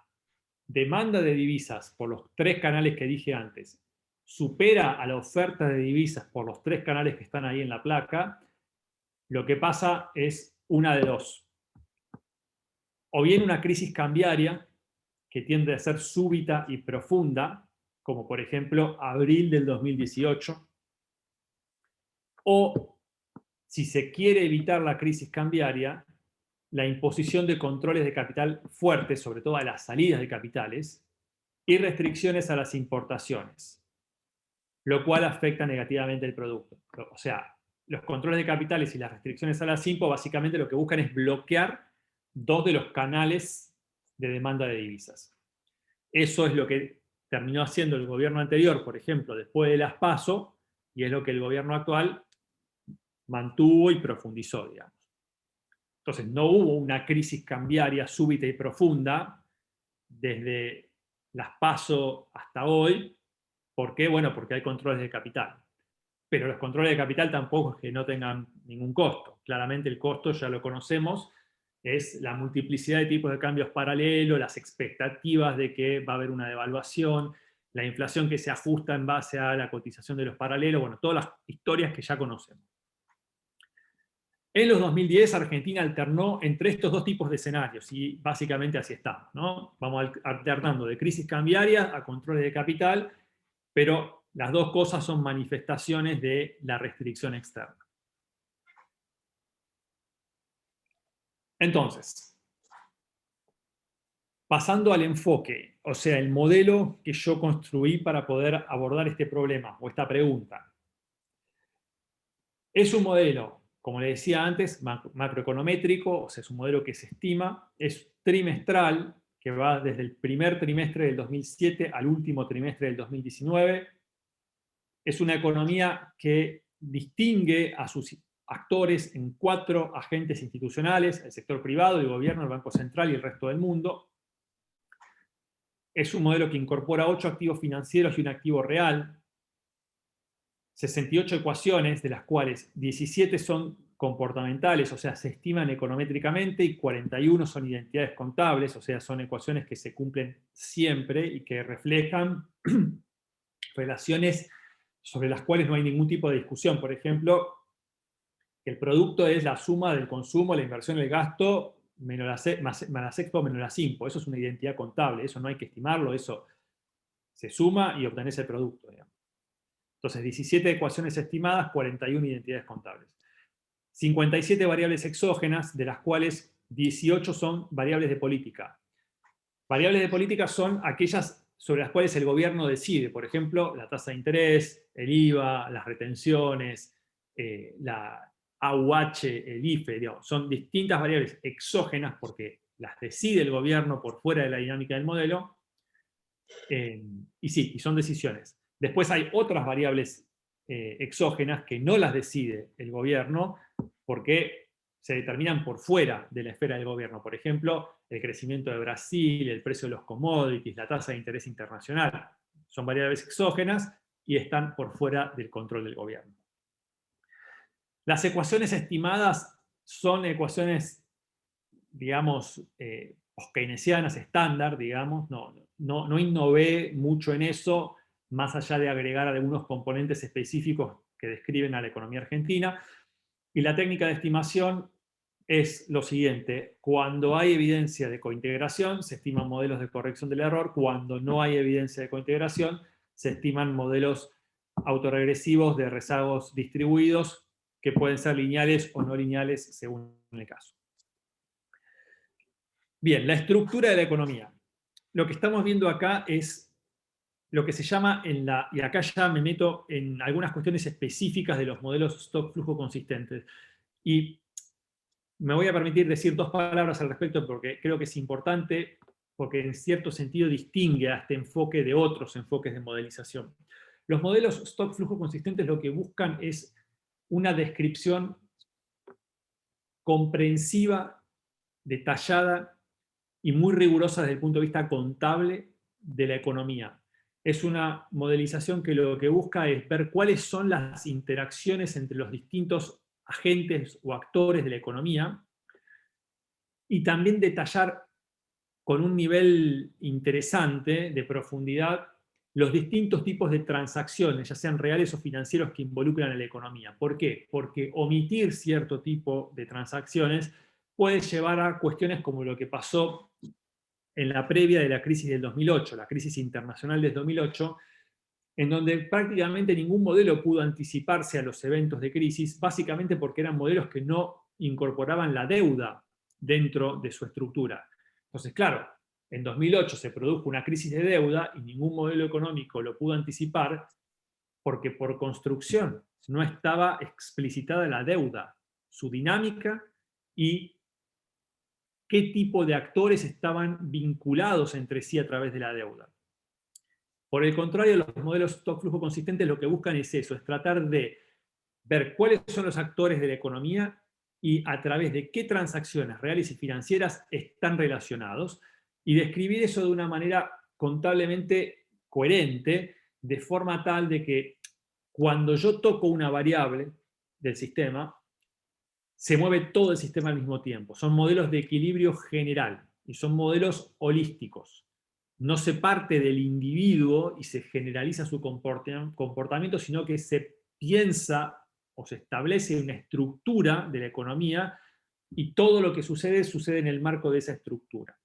[SPEAKER 2] demanda de divisas por los tres canales que dije antes supera a la oferta de divisas por los tres canales que están ahí en la placa, lo que pasa es una de dos. O bien una crisis cambiaria, que tiende a ser súbita y profunda, como por ejemplo abril del 2018, o, si se quiere evitar la crisis cambiaria, la imposición de controles de capital fuertes, sobre todo a las salidas de capitales, y restricciones a las importaciones, lo cual afecta negativamente el producto. O sea, los controles de capitales y las restricciones a las IMPO básicamente lo que buscan es bloquear dos de los canales de demanda de divisas. Eso es lo que terminó haciendo el gobierno anterior, por ejemplo, después de las PASO, y es lo que el gobierno actual mantuvo y profundizó, digamos. Entonces, no hubo una crisis cambiaria súbita y profunda desde las PASO hasta hoy. ¿Por qué? Bueno, porque hay controles de capital. Pero los controles de capital tampoco es que no tengan ningún costo. Claramente el costo ya lo conocemos, es la multiplicidad de tipos de cambios paralelos, las expectativas de que va a haber una devaluación, la inflación que se ajusta en base a la cotización de los paralelos, bueno, todas las historias que ya conocemos. En los 2010 Argentina alternó entre estos dos tipos de escenarios y básicamente así estamos, ¿no? Vamos alternando de crisis cambiaria a controles de capital, pero las dos cosas son manifestaciones de la restricción externa. Entonces, pasando al enfoque, o sea, el modelo que yo construí para poder abordar este problema o esta pregunta. Es un modelo, como le decía antes, macroeconométrico, o sea, es un modelo que se estima, es trimestral, que va desde el primer trimestre del 2007 al último trimestre del 2019. Es una economía que distingue a sus actores en 4 agentes institucionales: el sector privado, el gobierno, el Banco Central y el resto del mundo. Es un modelo que incorpora 8 activos financieros y un activo real, 68 ecuaciones, de las cuales 17 son comportamentales, o sea, se estiman econométricamente, y 41 son identidades contables, o sea, son ecuaciones que se cumplen siempre y que reflejan relaciones sobre las cuales no hay ningún tipo de discusión. Por ejemplo, el producto es la suma del consumo, la inversión, el gasto, menos la expo menos la impo. Eso es una identidad contable, eso no hay que estimarlo, eso se suma y obtenés el producto, digamos. Entonces, 17 ecuaciones estimadas, 41 identidades contables. 57 variables exógenas, de las cuales 18 son variables de política. Variables de política son aquellas sobre las cuales el gobierno decide, por ejemplo, la tasa de interés, el IVA, las retenciones, la AUH, el IFE, digamos, son distintas variables exógenas porque las decide el gobierno por fuera de la dinámica del modelo, y sí, y son decisiones. Después hay otras variables exógenas que no las decide el gobierno porque se determinan por fuera de la esfera del gobierno. Por ejemplo, el crecimiento de Brasil, el precio de los commodities, la tasa de interés internacional. Son variables exógenas y están por fuera del control del gobierno. Las ecuaciones estimadas son ecuaciones, digamos, keynesianas estándar, digamos. No innové mucho en eso, más allá de agregar algunos componentes específicos que describen a la economía argentina. Y la técnica de estimación es lo siguiente: cuando hay evidencia de cointegración, se estiman modelos de corrección del error; cuando no hay evidencia de cointegración, se estiman modelos autorregresivos de rezagos distribuidos, que pueden ser lineales o no lineales según el caso. Bien, la estructura de la economía. Lo que estamos viendo acá es lo que se llama, y acá ya me meto en algunas cuestiones específicas de los modelos stock-flujo consistentes. Y me voy a permitir decir 2 palabras al respecto porque creo que es importante, porque en cierto sentido distingue a este enfoque de otros enfoques de modelización. Los modelos stock-flujo consistentes lo que buscan es una descripción comprensiva, detallada y muy rigurosa desde el punto de vista contable de la economía. Es una modelización que lo que busca es ver cuáles son las interacciones entre los distintos agentes o actores de la economía, y también detallar con un nivel interesante de profundidad los distintos tipos de transacciones, ya sean reales o financieros, que involucran a la economía. ¿Por qué? Porque omitir cierto tipo de transacciones puede llevar a cuestiones como lo que pasó en la previa de la crisis del 2008, la crisis internacional del 2008, en donde prácticamente ningún modelo pudo anticiparse a los eventos de crisis, básicamente porque eran modelos que no incorporaban la deuda dentro de su estructura. Entonces, claro, en 2008 se produjo una crisis de deuda y ningún modelo económico lo pudo anticipar porque por construcción no estaba explicitada la deuda, su dinámica y qué tipo de actores estaban vinculados entre sí a través de la deuda. Por el contrario, los modelos stock-flujo consistentes lo que buscan es eso, es tratar de ver cuáles son los actores de la economía y a través de qué transacciones reales y financieras están relacionados, y describir eso de una manera contablemente coherente, de forma tal de que cuando yo toco una variable del sistema, se mueve todo el sistema al mismo tiempo. Son modelos de equilibrio general y son modelos holísticos. No se parte del individuo y se generaliza su comportamiento, sino que se piensa o se establece una estructura de la economía y todo lo que sucede sucede en el marco de esa estructura.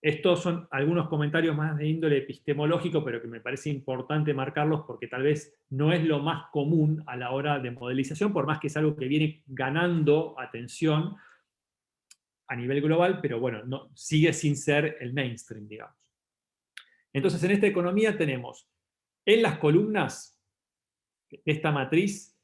[SPEAKER 2] Estos son algunos comentarios más de índole epistemológico, pero que me parece importante marcarlos porque tal vez no es lo más común a la hora de modelización, por más que es algo que viene ganando atención a nivel global, pero bueno, no, sigue sin ser el mainstream, digamos. Entonces, en esta economía tenemos en las columnas de esta matriz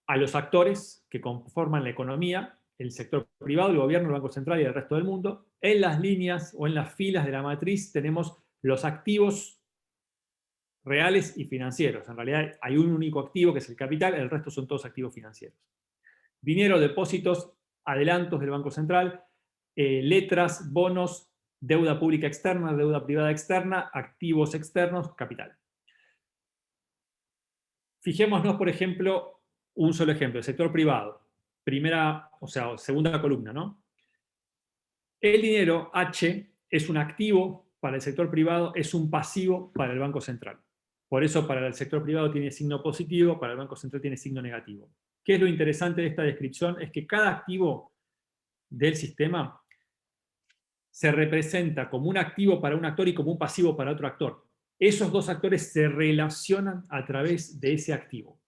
[SPEAKER 2] a los actores que conforman la economía, el sector privado, el gobierno, el Banco Central y el resto del mundo. En las líneas o en las filas de la matriz tenemos los activos reales y financieros. En realidad hay un único activo que es el capital, el resto son todos activos financieros. Dinero, depósitos, adelantos del Banco Central, letras, bonos, deuda pública externa, deuda privada externa, activos externos, capital. Fijémonos, por ejemplo, un solo ejemplo, el sector privado. Primera, o sea, segunda columna, ¿no? El dinero, H, es un activo para el sector privado, es un pasivo para el Banco Central. Por eso para el sector privado tiene signo positivo, para el Banco Central tiene signo negativo. ¿Qué es lo interesante de esta descripción? Es que cada activo del sistema se representa como un activo para un actor y como un pasivo para otro actor. Esos dos actores se relacionan a través de ese activo.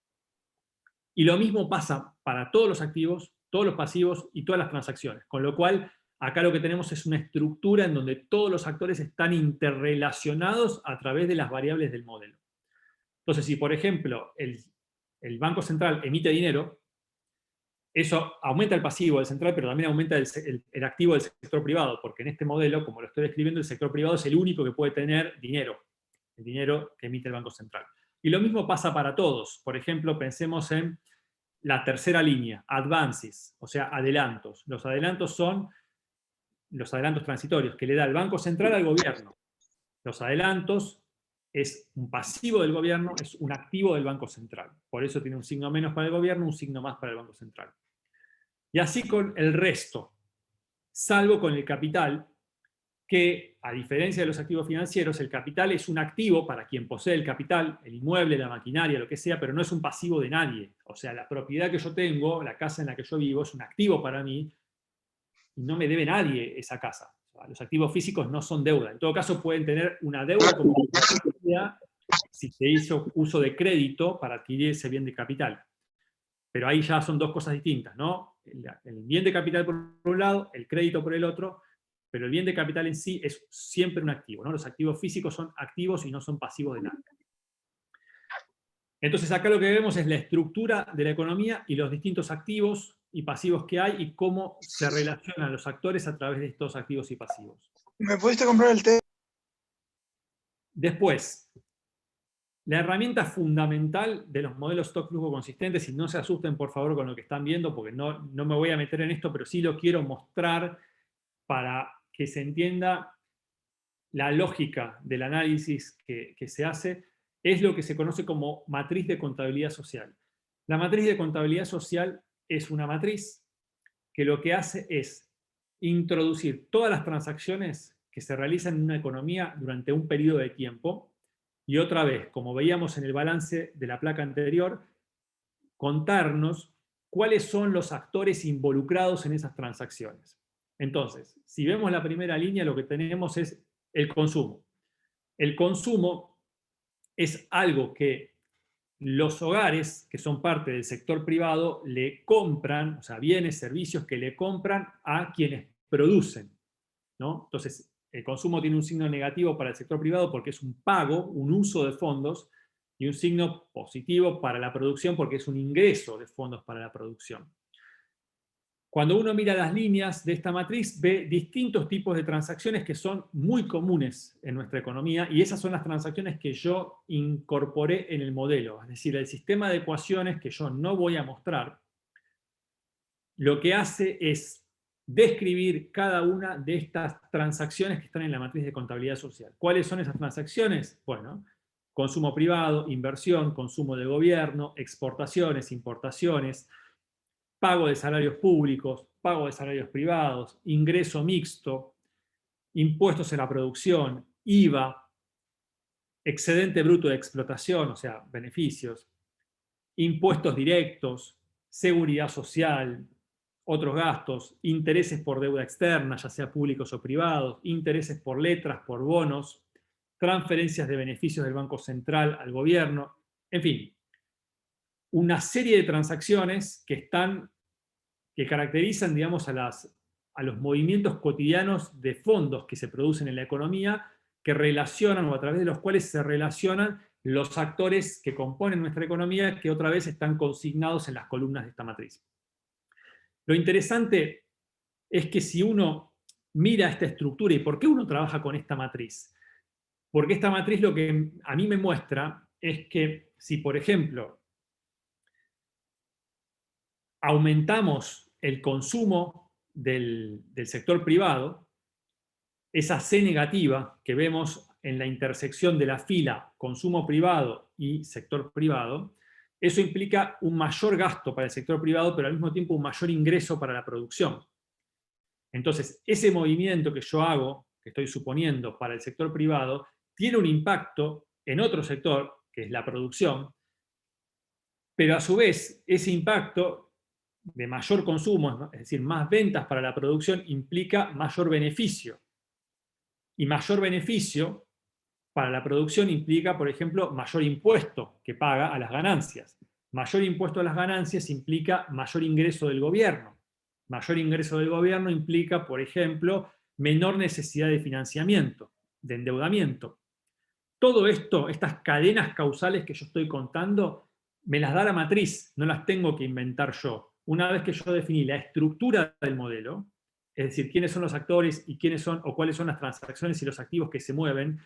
[SPEAKER 2] Y lo mismo pasa para todos los activos, todos los pasivos y todas las transacciones. Con lo cual, acá lo que tenemos es una estructura en donde todos los actores están interrelacionados a través de las variables del modelo. Entonces, si por ejemplo el Banco Central emite dinero, eso aumenta el pasivo del central, pero también aumenta el activo del sector privado, porque en este modelo, como lo estoy describiendo, el sector privado es el único que puede tener dinero, el dinero que emite el Banco Central. Y lo mismo pasa para todos. Por ejemplo, pensemos en la tercera línea, advances, o sea, adelantos. Los adelantos son los adelantos transitorios que le da el Banco Central al gobierno. Los adelantos es un pasivo del gobierno, es un activo del Banco Central. Por eso tiene un signo menos para el gobierno, un signo más para el Banco Central. Y así con el resto, salvo con el capital, que a diferencia de los activos financieros, el capital es un activo para quien posee el capital, el inmueble, la maquinaria, lo que sea, pero no es un pasivo de nadie. O sea, la propiedad que yo tengo, la casa en la que yo vivo, es un activo para mí y no me debe nadie esa casa. O sea, los activos físicos no son deuda. En todo caso, pueden tener una deuda como si se hizo uso de crédito para adquirir ese bien de capital. Pero ahí ya son dos cosas distintas, ¿no? El bien de capital por un lado, el crédito por el otro, pero el bien de capital en sí es siempre un activo, ¿no? Los activos físicos son activos y no son pasivos de nada. Entonces acá lo que vemos es la estructura de la economía y los distintos activos y pasivos que hay y cómo se relacionan los actores a través de estos activos y pasivos.
[SPEAKER 3] ¿Me pudiste comprar el té?
[SPEAKER 2] Después, la herramienta fundamental de los modelos stock-flujo consistentes, y no se asusten por favor con lo que están viendo, porque no me voy a meter en esto, pero sí lo quiero mostrar para que se entienda la lógica del análisis que se hace, es lo que se conoce como matriz de contabilidad social. La matriz de contabilidad social es una matriz que lo que hace es introducir todas las transacciones que se realizan en una economía durante un periodo de tiempo. Y otra vez, como veíamos en el balance de la placa anterior, contarnos cuáles son los actores involucrados en esas transacciones. Entonces, si vemos la primera línea, lo que tenemos es el consumo. El consumo es algo que los hogares, que son parte del sector privado, le compran, o sea, bienes, servicios que le compran a quienes producen, ¿no? Entonces, el consumo tiene un signo negativo para el sector privado porque es un pago, un uso de fondos, y un signo positivo para la producción porque es un ingreso de fondos para la producción. Cuando uno mira las líneas de esta matriz, ve distintos tipos de transacciones que son muy comunes en nuestra economía, y esas son las transacciones que yo incorporé en el modelo. Es decir, el sistema de ecuaciones que yo no voy a mostrar, lo que hace es describir cada una de estas transacciones que están en la matriz de contabilidad social. ¿Cuáles son esas transacciones? Bueno, consumo privado, inversión, consumo de gobierno, exportaciones, importaciones, pago de salarios públicos, pago de salarios privados, ingreso mixto, impuestos en la producción, IVA, excedente bruto de explotación, o sea, beneficios, impuestos directos, seguridad social, otros gastos, intereses por deuda externa, ya sea públicos o privados, intereses por letras, por bonos, transferencias de beneficios del Banco Central al gobierno, en fin, una serie de transacciones que caracterizan, digamos, a los movimientos cotidianos de fondos que se producen en la economía, que relacionan o a través de los cuales se relacionan los actores que componen nuestra economía, que otra vez están consignados en las columnas de esta matriz. Lo interesante es que si uno mira esta estructura, ¿y por qué uno trabaja con esta matriz? Porque esta matriz lo que a mí me muestra es que si, por ejemplo, aumentamos el consumo del sector privado, esa C negativa que vemos en la intersección de la fila consumo privado y sector privado, eso implica un mayor gasto para el sector privado, pero al mismo tiempo un mayor ingreso para la producción. Entonces, ese movimiento que yo hago, que estoy suponiendo para el sector privado, tiene un impacto en otro sector, que es la producción, pero a su vez ese impacto de mayor consumo, es decir, más ventas para la producción, implica mayor beneficio. Y mayor beneficio para la producción implica, por ejemplo, mayor impuesto que paga a las ganancias. Mayor impuesto a las ganancias implica mayor ingreso del gobierno. Mayor ingreso del gobierno implica, por ejemplo, menor necesidad de financiamiento, de endeudamiento. Todo esto, estas cadenas causales que yo estoy contando, me las da la matriz, no las tengo que inventar yo. Una vez que yo definí la estructura del modelo, es decir, quiénes son los actores y quiénes son o cuáles son las transacciones y los activos que se mueven,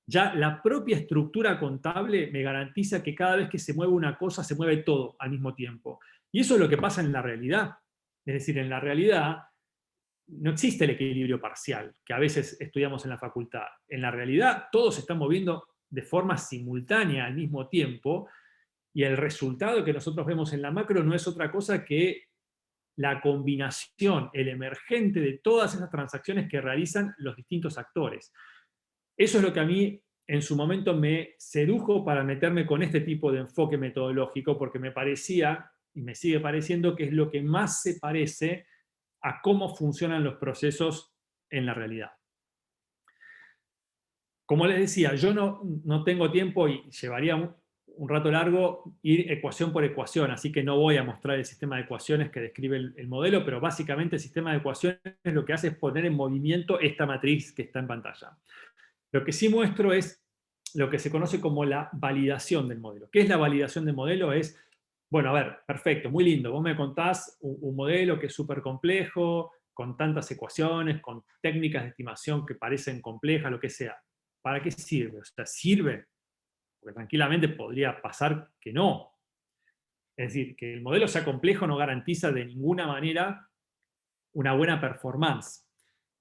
[SPEAKER 2] ya la propia estructura contable me garantiza que cada vez que se mueve una cosa, se mueve todo al mismo tiempo. Y eso es lo que pasa en la realidad. Es decir, en la realidad no existe el equilibrio parcial que a veces estudiamos en la facultad. En la realidad todo se está moviendo de forma simultánea al mismo tiempo y el resultado que nosotros vemos en la macro no es otra cosa que la combinación, el emergente de todas esas transacciones que realizan los distintos actores. Eso es lo que a mí en su momento me sedujo para meterme con este tipo de enfoque metodológico, porque me parecía, y me sigue pareciendo, que es lo que más se parece a cómo funcionan los procesos en la realidad. Como les decía, yo no tengo tiempo y llevaría un rato largo ir ecuación por ecuación, así que no voy a mostrar el sistema de ecuaciones que describe el modelo, pero básicamente el sistema de ecuaciones lo que hace es poner en movimiento esta matriz que está en pantalla. Lo que sí muestro es lo que se conoce como la validación del modelo. ¿Qué es la validación del modelo? Es, bueno, a ver, perfecto, muy lindo, vos me contás un modelo que es súper complejo, con tantas ecuaciones, con técnicas de estimación que parecen complejas, lo que sea. ¿Para qué sirve? O sea, ¿sirve? Porque tranquilamente podría pasar que no. Es decir, que el modelo sea complejo no garantiza de ninguna manera una buena performance.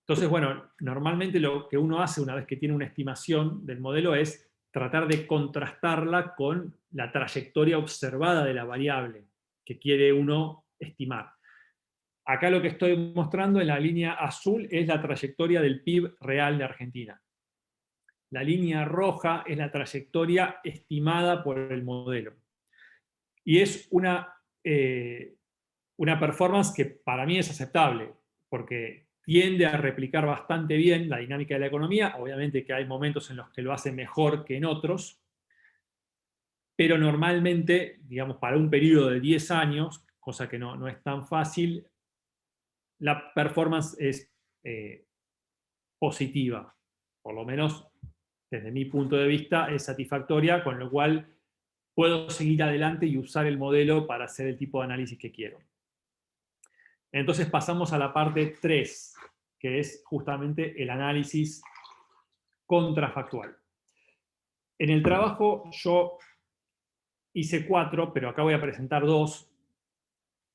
[SPEAKER 2] Entonces, bueno, normalmente lo que uno hace una vez que tiene una estimación del modelo es tratar de contrastarla con la trayectoria observada de la variable que quiere uno estimar. Acá lo que estoy mostrando en la línea azul es la trayectoria del PIB real de Argentina. La línea roja es la trayectoria estimada por el modelo. Y es una performance que para mí es aceptable, porque tiende a replicar bastante bien la dinámica de la economía. Obviamente que hay momentos en los que lo hace mejor que en otros, pero normalmente, digamos, para un periodo de 10 años, cosa que no es tan fácil, la performance es positiva. Por lo menos, desde mi punto de vista, es satisfactoria, con lo cual puedo seguir adelante y usar el modelo para hacer el tipo de análisis que quiero. Entonces pasamos a la parte 3, que es justamente el análisis contrafactual. En el trabajo yo hice 4, pero acá voy a presentar 2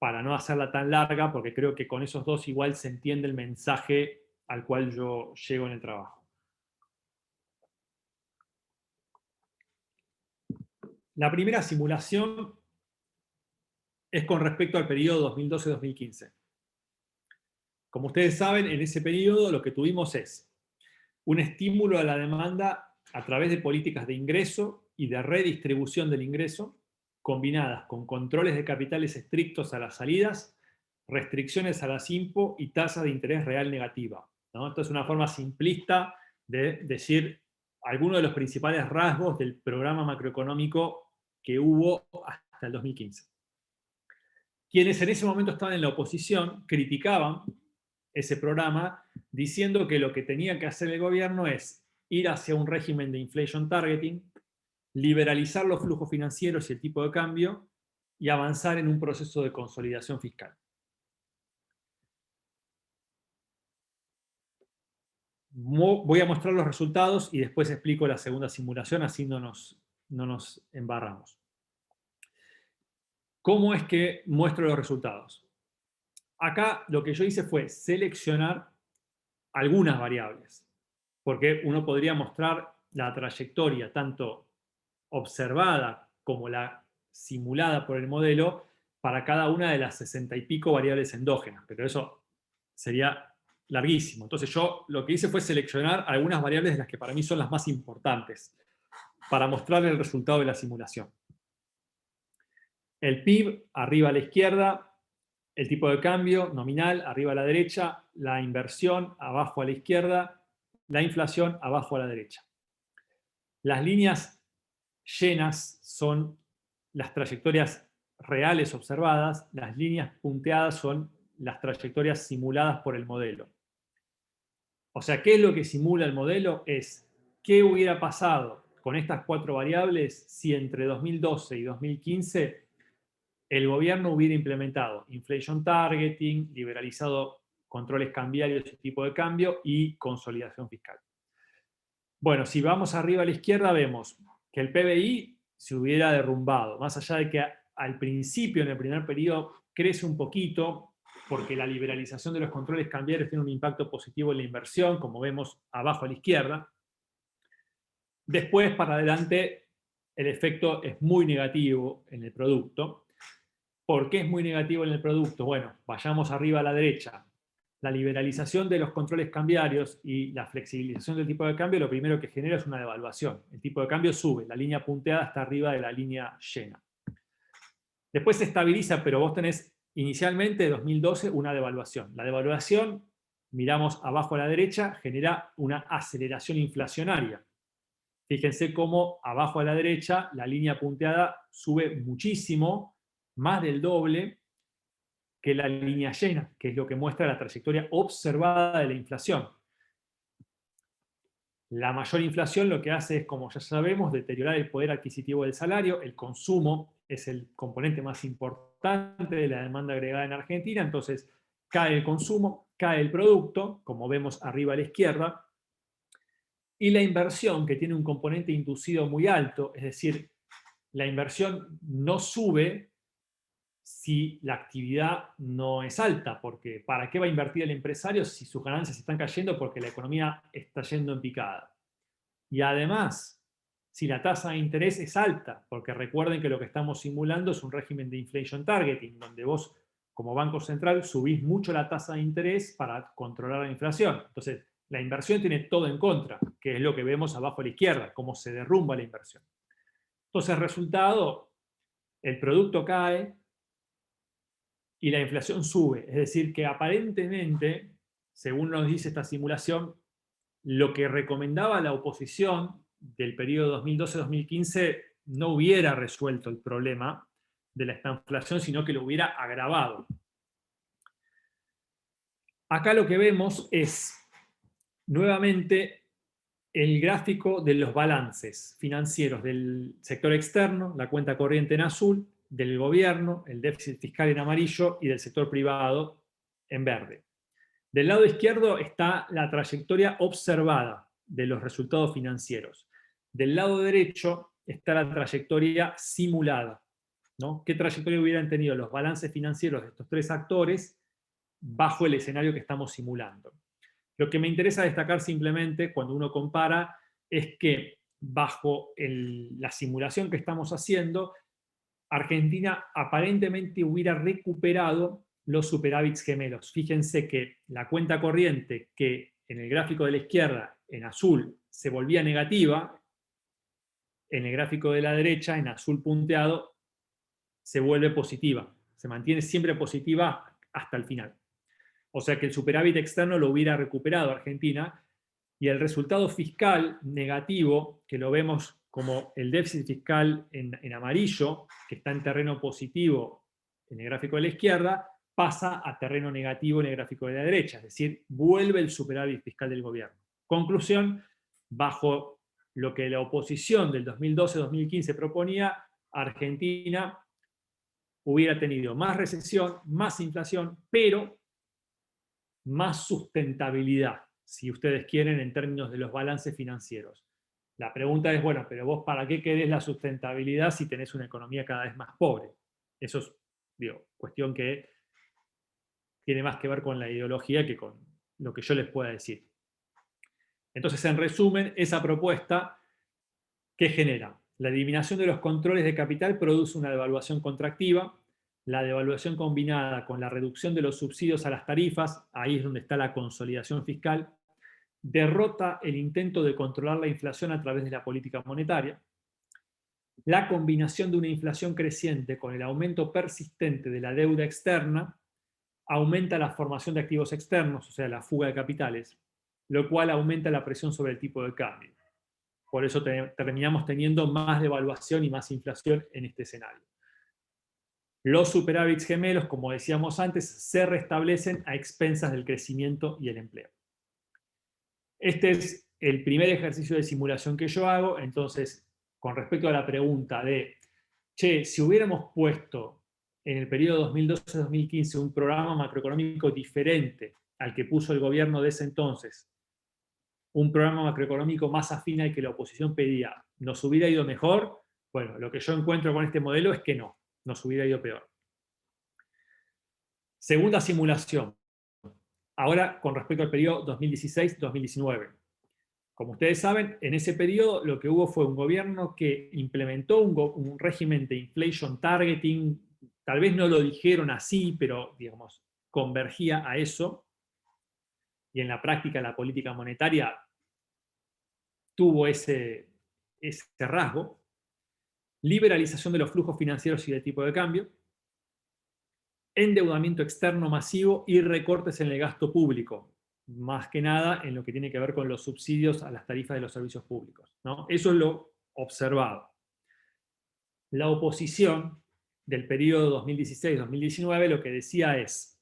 [SPEAKER 2] para no hacerla tan larga, porque creo que con esos 2 igual se entiende el mensaje al cual yo llego en el trabajo. La primera simulación es con respecto al periodo 2012-2015. Como ustedes saben, en ese periodo lo que tuvimos es un estímulo a la demanda a través de políticas de ingreso y de redistribución del ingreso, combinadas con controles de capitales estrictos a las salidas, restricciones a las IMPO y tasa de interés real negativa, ¿no? Esto es una forma simplista de decir algunos de los principales rasgos del programa macroeconómico que hubo hasta el 2015. Quienes en ese momento estaban en la oposición criticaban ese programa diciendo que lo que tenía que hacer el gobierno es ir hacia un régimen de inflation targeting, liberalizar los flujos financieros y el tipo de cambio y avanzar en un proceso de consolidación fiscal. Voy a mostrar los resultados y después explico la segunda simulación, así no nos embarramos. ¿Cómo es que muestro los resultados? Acá lo que yo hice fue seleccionar algunas variables, porque uno podría mostrar la trayectoria tanto observada como la simulada por el modelo para cada una de las 60 y pico variables endógenas, pero eso sería larguísimo. Entonces yo lo que hice fue seleccionar algunas variables de las que para mí son las más importantes para mostrar el resultado de la simulación. El PIB arriba a la izquierda, el tipo de cambio nominal arriba a la derecha, la inversión abajo a la izquierda, la inflación abajo a la derecha. Las líneas llenas son las trayectorias reales observadas, las líneas punteadas son las trayectorias simuladas por el modelo. O sea, ¿qué es lo que simula el modelo? Es qué hubiera pasado con estas cuatro variables si entre 2012 y 2015 el gobierno hubiera implementado inflation targeting, liberalizado controles cambiarios y tipo de cambio y consolidación fiscal. Bueno, si vamos arriba a la izquierda vemos que el PBI se hubiera derrumbado, más allá de que al principio, en el primer periodo, crece un poquito, porque la liberalización de los controles cambiarios tiene un impacto positivo en la inversión, como vemos abajo a la izquierda. Después, para adelante, el efecto es muy negativo en el producto. ¿Por qué es muy negativo en el producto? Bueno, vayamos arriba a la derecha. La liberalización de los controles cambiarios y la flexibilización del tipo de cambio lo primero que genera es una devaluación. El tipo de cambio sube, la línea punteada está arriba de la línea llena. Después se estabiliza, pero vos tenés inicialmente, 2012, una devaluación. La devaluación, miramos abajo a la derecha, genera una aceleración inflacionaria. Fíjense cómo abajo a la derecha la línea punteada sube muchísimo, más del doble, que la línea llena, que es lo que muestra la trayectoria observada de la inflación. La mayor inflación lo que hace es, como ya sabemos, deteriorar el poder adquisitivo del salario. El consumo es el componente más importante de la demanda agregada en Argentina, entonces cae el consumo, cae el producto, como vemos arriba a la izquierda, y la inversión, que tiene un componente inducido muy alto, es decir, la inversión no sube si la actividad no es alta, porque ¿para qué va a invertir el empresario si sus ganancias están cayendo porque la economía está yendo en picada? Y además, si la tasa de interés es alta, porque recuerden que lo que estamos simulando es un régimen de inflation targeting, donde vos, como Banco Central, subís mucho la tasa de interés para controlar la inflación. Entonces, la inversión tiene todo en contra, que es lo que vemos abajo a la izquierda, cómo se derrumba la inversión. Entonces, resultado, el producto cae y la inflación sube. Es decir, que aparentemente, según nos dice esta simulación, lo que recomendaba la oposición del periodo 2012-2015 no hubiera resuelto el problema de la estanflación, sino que lo hubiera agravado. Acá lo que vemos es, nuevamente, el gráfico de los balances financieros del sector externo, la cuenta corriente en azul, del gobierno, el déficit fiscal en amarillo y del sector privado en verde. Del lado izquierdo está la trayectoria observada de los resultados financieros. Del lado derecho está la trayectoria simulada, ¿no? ¿Qué trayectoria hubieran tenido los balances financieros de estos tres actores bajo el escenario que estamos simulando? Lo que me interesa destacar simplemente cuando uno compara es que bajo la simulación que estamos haciendo, Argentina aparentemente hubiera recuperado los superávits gemelos. Fíjense que la cuenta corriente, que en el gráfico de la izquierda, en azul, se volvía negativa, en el gráfico de la derecha, en azul punteado, se vuelve positiva. Se mantiene siempre positiva hasta el final. O sea que el superávit externo lo hubiera recuperado Argentina, y el resultado fiscal negativo, que lo vemos como el déficit fiscal en amarillo, que está en terreno positivo en el gráfico de la izquierda, pasa a terreno negativo en el gráfico de la derecha, es decir, vuelve el superávit fiscal del gobierno. Conclusión, bajo lo que la oposición del 2012-2015 proponía, Argentina hubiera tenido más recesión, más inflación, pero más sustentabilidad, si ustedes quieren, en términos de los balances financieros. La pregunta es, bueno, pero vos ¿para qué querés la sustentabilidad si tenés una economía cada vez más pobre? Eso es, cuestión que tiene más que ver con la ideología que con lo que yo les pueda decir. Entonces, en resumen, esa propuesta, ¿qué genera? La eliminación de los controles de capital produce una devaluación contractiva. La devaluación combinada con la reducción de los subsidios a las tarifas, ahí es donde está la consolidación fiscal, derrota el intento de controlar la inflación a través de la política monetaria. La combinación de una inflación creciente con el aumento persistente de la deuda externa aumenta la formación de activos externos, o sea, la fuga de capitales, lo cual aumenta la presión sobre el tipo de cambio. Por eso terminamos teniendo más devaluación y más inflación en este escenario. Los superávits gemelos, como decíamos antes, se restablecen a expensas del crecimiento y el empleo. Este es el primer ejercicio de simulación que yo hago. Entonces, con respecto a la pregunta de, che, si hubiéramos puesto en el periodo 2012-2015 un programa macroeconómico diferente al que puso el gobierno de ese entonces, un programa macroeconómico más afín al que la oposición pedía, ¿nos hubiera ido mejor? Bueno, lo que yo encuentro con este modelo es que no, nos hubiera ido peor. Segunda simulación. Ahora, con respecto al periodo 2016-2019. Como ustedes saben, en ese periodo lo que hubo fue un gobierno que implementó un régimen de inflation targeting, tal vez no lo dijeron así, pero digamos, convergía a eso, y en la práctica la política monetaria tuvo ese rasgo. Liberalización de los flujos financieros y de tipo de cambio, endeudamiento externo masivo y recortes en el gasto público, más que nada en lo que tiene que ver con los subsidios a las tarifas de los servicios públicos, ¿no? Eso es lo observado. La oposición del periodo 2016-2019 lo que decía es,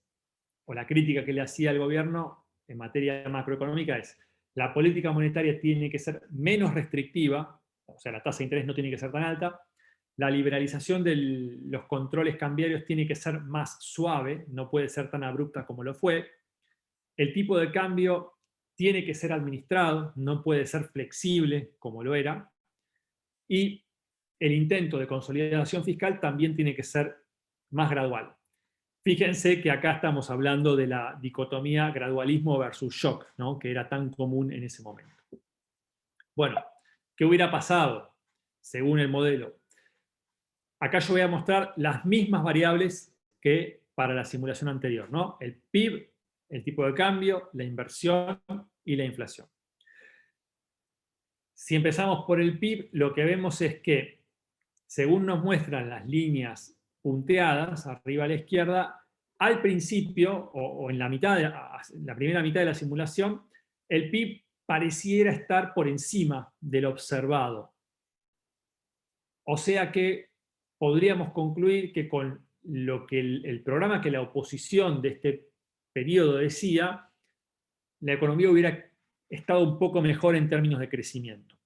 [SPEAKER 2] o la crítica que le hacía al gobierno en materia macroeconómica es, la política monetaria tiene que ser menos restrictiva, o sea, la tasa de interés no tiene que ser tan alta, la liberalización de los controles cambiarios tiene que ser más suave, no puede ser tan abrupta como lo fue, el tipo de cambio tiene que ser administrado, no puede ser flexible como lo era, y el intento de consolidación fiscal también tiene que ser más gradual. Fíjense que acá estamos hablando de la dicotomía gradualismo versus shock, ¿no? Que era tan común en ese momento. Bueno, ¿qué hubiera pasado según el modelo? Acá yo voy a mostrar las mismas variables que para la simulación anterior, ¿no? El PIB, el tipo de cambio, la inversión y la inflación. Si empezamos por el PIB, lo que vemos es que, según nos muestran las líneas punteadas, arriba a la izquierda, al principio, o en la primera mitad de la simulación, el PIB pareciera estar por encima del observado. O sea que podríamos concluir que con lo que el programa que la oposición de este periodo decía, la economía hubiera estado un poco mejor en términos de crecimiento.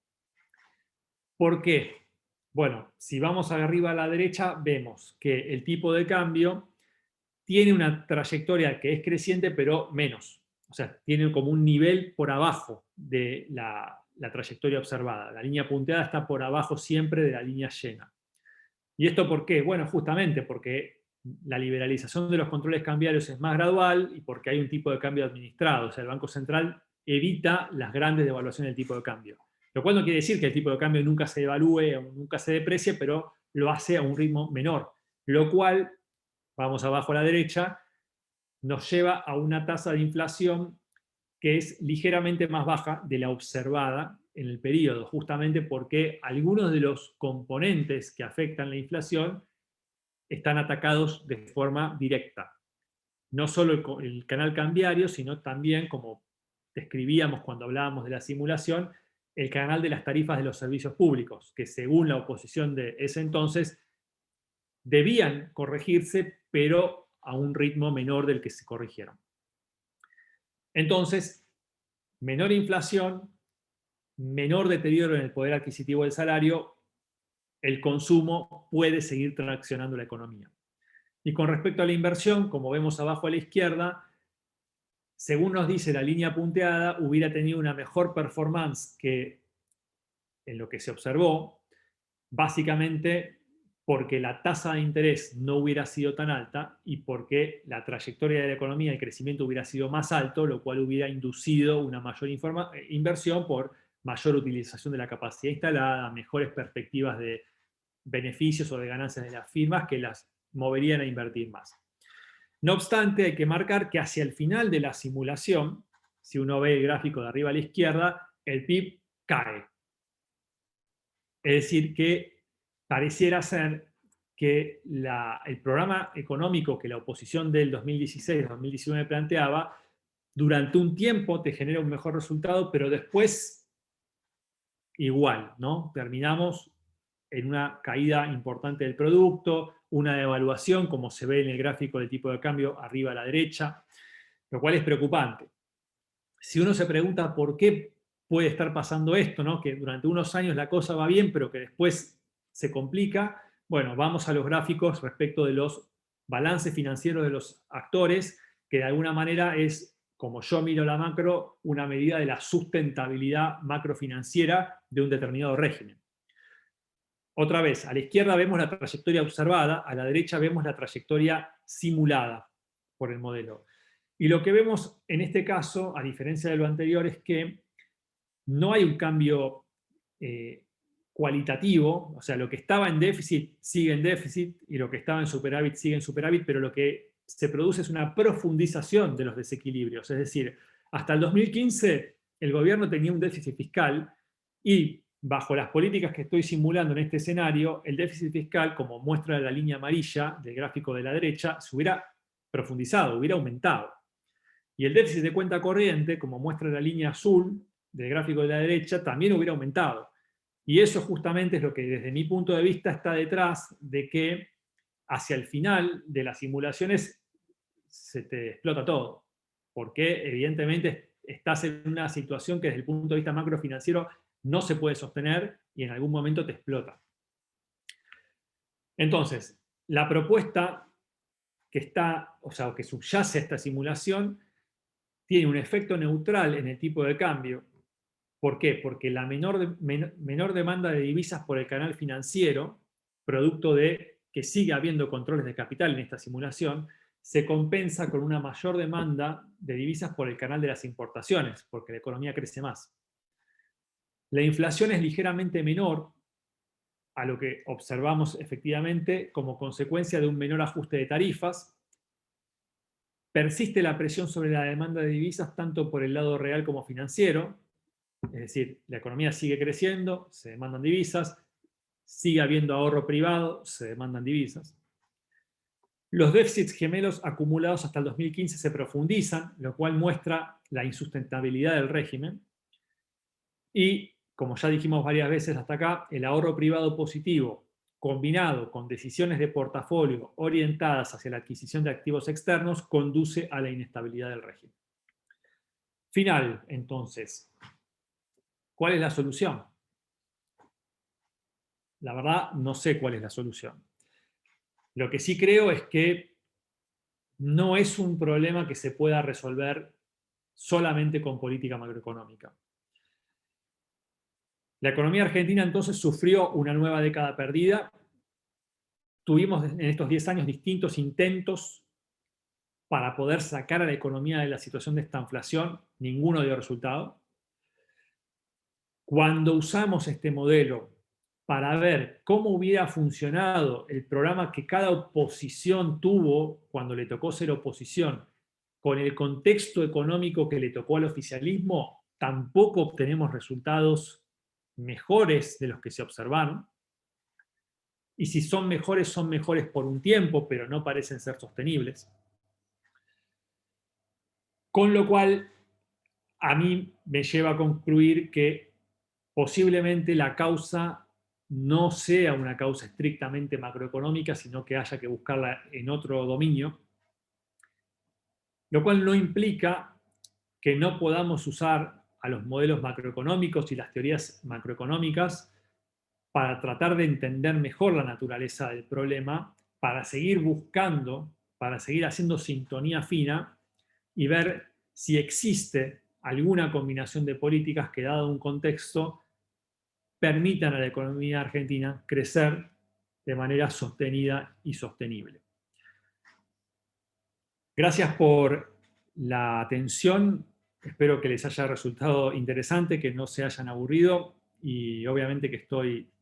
[SPEAKER 2] ¿Por qué? Bueno, si vamos arriba a la derecha, vemos que el tipo de cambio tiene una trayectoria que es creciente, pero menos. O sea, tiene como un nivel por abajo de la trayectoria observada. La línea punteada está por abajo siempre de la línea llena. ¿Y esto por qué? Bueno, justamente porque la liberalización de los controles cambiarios es más gradual y porque hay un tipo de cambio administrado. O sea, el Banco Central evita las grandes devaluaciones del tipo de cambio. Lo cual no quiere decir que el tipo de cambio nunca se devalúe o nunca se deprecie, pero lo hace a un ritmo menor, lo cual, vamos abajo a la derecha, nos lleva a una tasa de inflación que es ligeramente más baja de la observada en el periodo, justamente porque algunos de los componentes que afectan la inflación están atacados de forma directa. No solo el canal cambiario, sino también, como describíamos cuando hablábamos de la simulación, el canal de las tarifas de los servicios públicos, que según la oposición de ese entonces debían corregirse, pero a un ritmo menor del que se corrigieron. Entonces, menor inflación, menor deterioro en el poder adquisitivo del salario, el consumo puede seguir traccionando la economía. Y con respecto a la inversión, como vemos abajo a la izquierda, según nos dice la línea punteada, hubiera tenido una mejor performance que en lo que se observó, básicamente porque la tasa de interés no hubiera sido tan alta y porque la trayectoria de la economía, el crecimiento hubiera sido más alto, lo cual hubiera inducido una mayor inversión por mayor utilización de la capacidad instalada, mejores perspectivas de beneficios o de ganancias de las firmas que las moverían a invertir más. No obstante, hay que marcar que hacia el final de la simulación, si uno ve el gráfico de arriba a la izquierda, el PIB cae. Es decir, que pareciera ser que el programa económico que la oposición del 2016-2019 planteaba, durante un tiempo te genera un mejor resultado, pero después igual, ¿no? Terminamos en una caída importante del producto, una devaluación, como se ve en el gráfico del tipo de cambio arriba a la derecha, lo cual es preocupante. Si uno se pregunta por qué puede estar pasando esto, ¿no? Que durante unos años la cosa va bien, pero que después se complica, bueno, vamos a los gráficos respecto de los balances financieros de los actores, que de alguna manera es, como yo miro la macro, una medida de la sustentabilidad macrofinanciera de un determinado régimen. Otra vez, a la izquierda vemos la trayectoria observada, a la derecha vemos la trayectoria simulada por el modelo. Y lo que vemos en este caso, a diferencia de lo anterior, es que no hay un cambio cualitativo, o sea, lo que estaba en déficit sigue en déficit y lo que estaba en superávit sigue en superávit, pero lo que se produce es una profundización de los desequilibrios. Es decir, hasta el 2015 el gobierno tenía un déficit fiscal y bajo las políticas que estoy simulando en este escenario, el déficit fiscal, como muestra la línea amarilla del gráfico de la derecha, se hubiera profundizado, hubiera aumentado. Y el déficit de cuenta corriente, como muestra la línea azul del gráfico de la derecha, también hubiera aumentado. Y eso justamente es lo que desde mi punto de vista está detrás de que hacia el final de las simulaciones se te explota todo. Porque evidentemente estás en una situación que desde el punto de vista macrofinanciero no se puede sostener y en algún momento te explota. Entonces, la propuesta que está, o sea, que subyace a esta simulación, tiene un efecto neutral en el tipo de cambio. ¿Por qué? Porque la menor demanda de divisas por el canal financiero, producto de que sigue habiendo controles de capital en esta simulación, se compensa con una mayor demanda de divisas por el canal de las importaciones, porque la economía crece más. La inflación es ligeramente menor a lo que observamos efectivamente como consecuencia de un menor ajuste de tarifas. Persiste la presión sobre la demanda de divisas tanto por el lado real como financiero, es decir, la economía sigue creciendo, se demandan divisas, sigue habiendo ahorro privado, se demandan divisas. Los déficits gemelos acumulados hasta el 2015 se profundizan, lo cual muestra la insustentabilidad del régimen. Y, como ya dijimos varias veces hasta acá, el ahorro privado positivo, combinado con decisiones de portafolio orientadas hacia la adquisición de activos externos, conduce a la inestabilidad del régimen. Final, entonces. ¿Cuál es la solución? La verdad, no sé cuál es la solución. Lo que sí creo es que no es un problema que se pueda resolver solamente con política macroeconómica. La economía argentina entonces sufrió una nueva década perdida. Tuvimos en estos 10 años distintos intentos para poder sacar a la economía de la situación de estanflación. Ninguno dio resultado. Cuando usamos este modelo para ver cómo hubiera funcionado el programa que cada oposición tuvo cuando le tocó ser oposición, con el contexto económico que le tocó al oficialismo, tampoco obtenemos resultados mejores de los que se observaron. Y si son mejores por un tiempo, pero no parecen ser sostenibles. Con lo cual, a mí me lleva a concluir que posiblemente la causa no sea una causa estrictamente macroeconómica, sino que haya que buscarla en otro dominio, lo cual no implica que no podamos usar a los modelos macroeconómicos y las teorías macroeconómicas para tratar de entender mejor la naturaleza del problema, para seguir buscando, para seguir haciendo sintonía fina y ver si existe alguna combinación de políticas que, dado un contexto, permitan a la economía argentina crecer de manera sostenida y sostenible. Gracias por la atención. Espero que les haya resultado interesante, que no se hayan aburrido y obviamente que estoy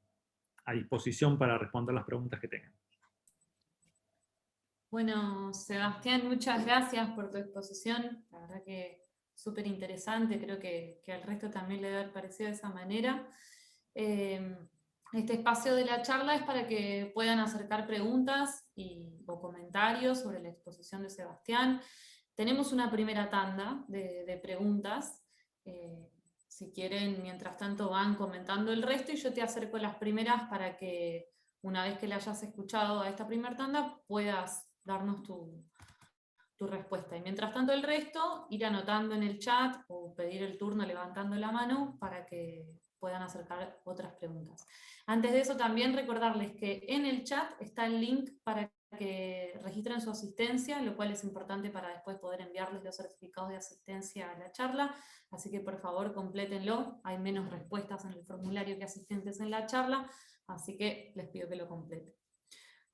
[SPEAKER 2] a disposición para responder las preguntas que tengan.
[SPEAKER 3] Bueno, Sebastián, muchas gracias por tu exposición. La verdad que súper interesante, creo que al resto también le debe haber parecido de esa manera. Este espacio de la charla es para que puedan acercar preguntas o comentarios sobre la exposición de Sebastián. Tenemos una primera tanda de preguntas. Si quieren, mientras tanto van comentando el resto y yo te acerco las primeras para que una vez que la hayas escuchado a esta primera tanda puedas darnos tu respuesta. Y mientras tanto el resto, ir anotando en el chat o pedir el turno levantando la mano para que puedan acercar otras preguntas. Antes de eso también recordarles que en el chat está el link para que registren su asistencia, lo cual es importante para después poder enviarles los certificados de asistencia a la charla, así que por favor complétenlo, hay menos respuestas en el formulario que asistentes en la charla, así que les pido que lo completen.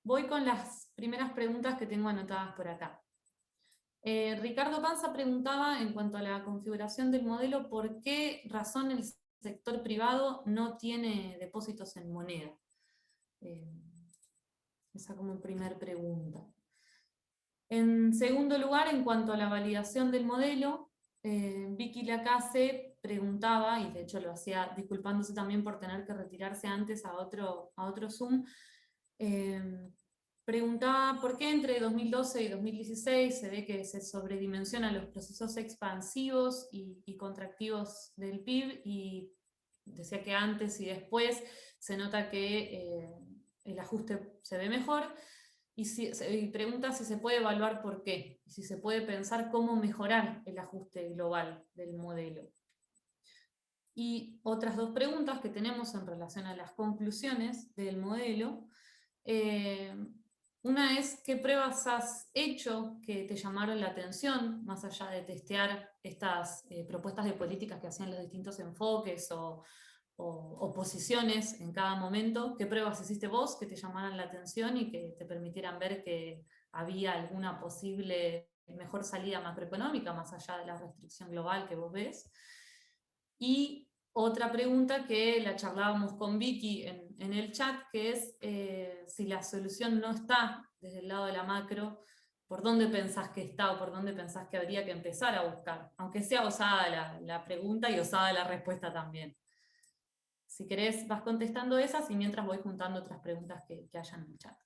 [SPEAKER 3] Voy con las primeras preguntas que tengo anotadas por acá. Ricardo Panza preguntaba en cuanto a la configuración del modelo, ¿por qué razón el sector privado no tiene depósitos en moneda? Esa como primer pregunta. En segundo lugar, en cuanto a la validación del modelo, Vicky Lacase preguntaba, y de hecho lo hacía disculpándose también por tener que retirarse antes a otro Zoom, preguntaba por qué entre 2012 y 2016 se ve que se sobredimensionan los procesos expansivos y contractivos del PIB, y decía que antes y después se nota que el ajuste se ve mejor, y pregunta si se puede evaluar por qué, y si se puede pensar cómo mejorar el ajuste global del modelo. Y otras dos preguntas que tenemos en relación a las conclusiones del modelo. Una es, ¿qué pruebas has hecho que te llamaron la atención, más allá de testear estas propuestas de políticas que hacían los distintos enfoques o posiciones en cada momento? ¿Qué pruebas hiciste vos que te llamaran la atención y que te permitieran ver que había alguna posible mejor salida macroeconómica, más allá de la restricción global que vos ves? Y otra pregunta que la charlábamos con Vicky en el chat, que es si la solución no está desde el lado de la macro, ¿por dónde pensás que está o por dónde pensás que habría que empezar a buscar? Aunque sea osada la pregunta y osada la respuesta también. Si querés, vas contestando esas y mientras voy juntando otras preguntas que hayan en el chat.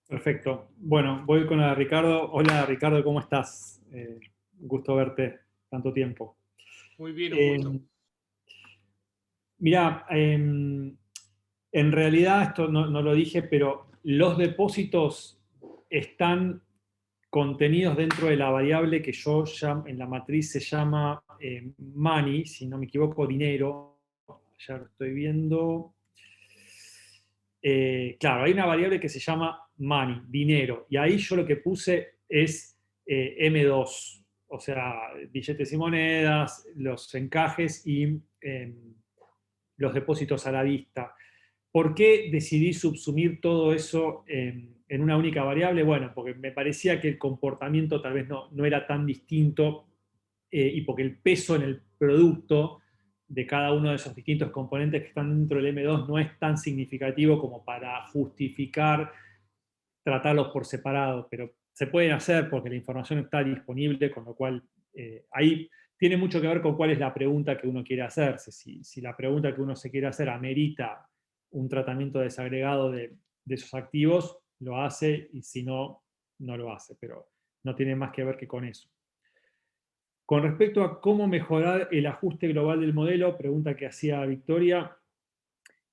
[SPEAKER 2] Perfecto. Bueno, voy con la de Ricardo. Hola Ricardo, ¿cómo estás? Un gusto verte tanto tiempo.
[SPEAKER 4] Muy bien, un gusto.
[SPEAKER 2] Mirá, en realidad esto no lo dije, pero los depósitos están contenidos dentro de la variable que yo en la matriz se llama money, si no me equivoco, dinero. Ya lo estoy viendo. Claro, hay una variable que se llama money, dinero, y ahí yo lo que puse es M2, o sea, billetes y monedas, los encajes y los depósitos a la vista. ¿Por qué decidí subsumir todo eso en una única variable? Bueno, porque me parecía que el comportamiento tal vez no era tan distinto y porque el peso en el producto de cada uno de esos distintos componentes que están dentro del M2 no es tan significativo como para justificar tratarlos por separado, pero se pueden hacer porque la información está disponible, con lo cual ahí tiene mucho que ver con cuál es la pregunta que uno quiere hacerse. Si la pregunta que uno se quiere hacer amerita un tratamiento desagregado de esos activos, lo hace, y si no, no lo hace, pero no tiene más que ver que con eso. Con respecto a cómo mejorar el ajuste global del modelo, pregunta que hacía Victoria,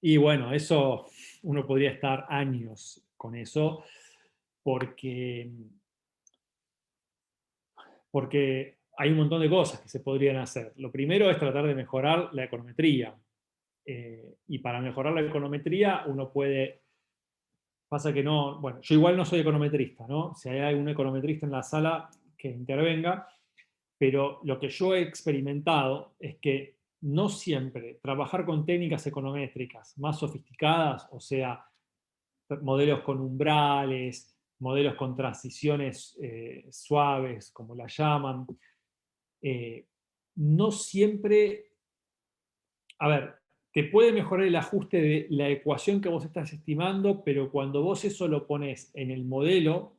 [SPEAKER 2] y bueno, eso uno podría estar años con eso, porque hay un montón de cosas que se podrían hacer. Lo primero es tratar de mejorar la econometría. Y para mejorar la econometría uno puede... Pasa que no... Bueno, yo igual no soy econometrista, ¿no? Si hay algún econometrista en la sala que intervenga, pero lo que yo he experimentado es que no siempre trabajar con técnicas econométricas más sofisticadas, o sea, modelos con umbrales, modelos con transiciones suaves, como la llaman, no siempre, a ver, te puede mejorar el ajuste de la ecuación que vos estás estimando, pero cuando vos eso lo pones en el modelo,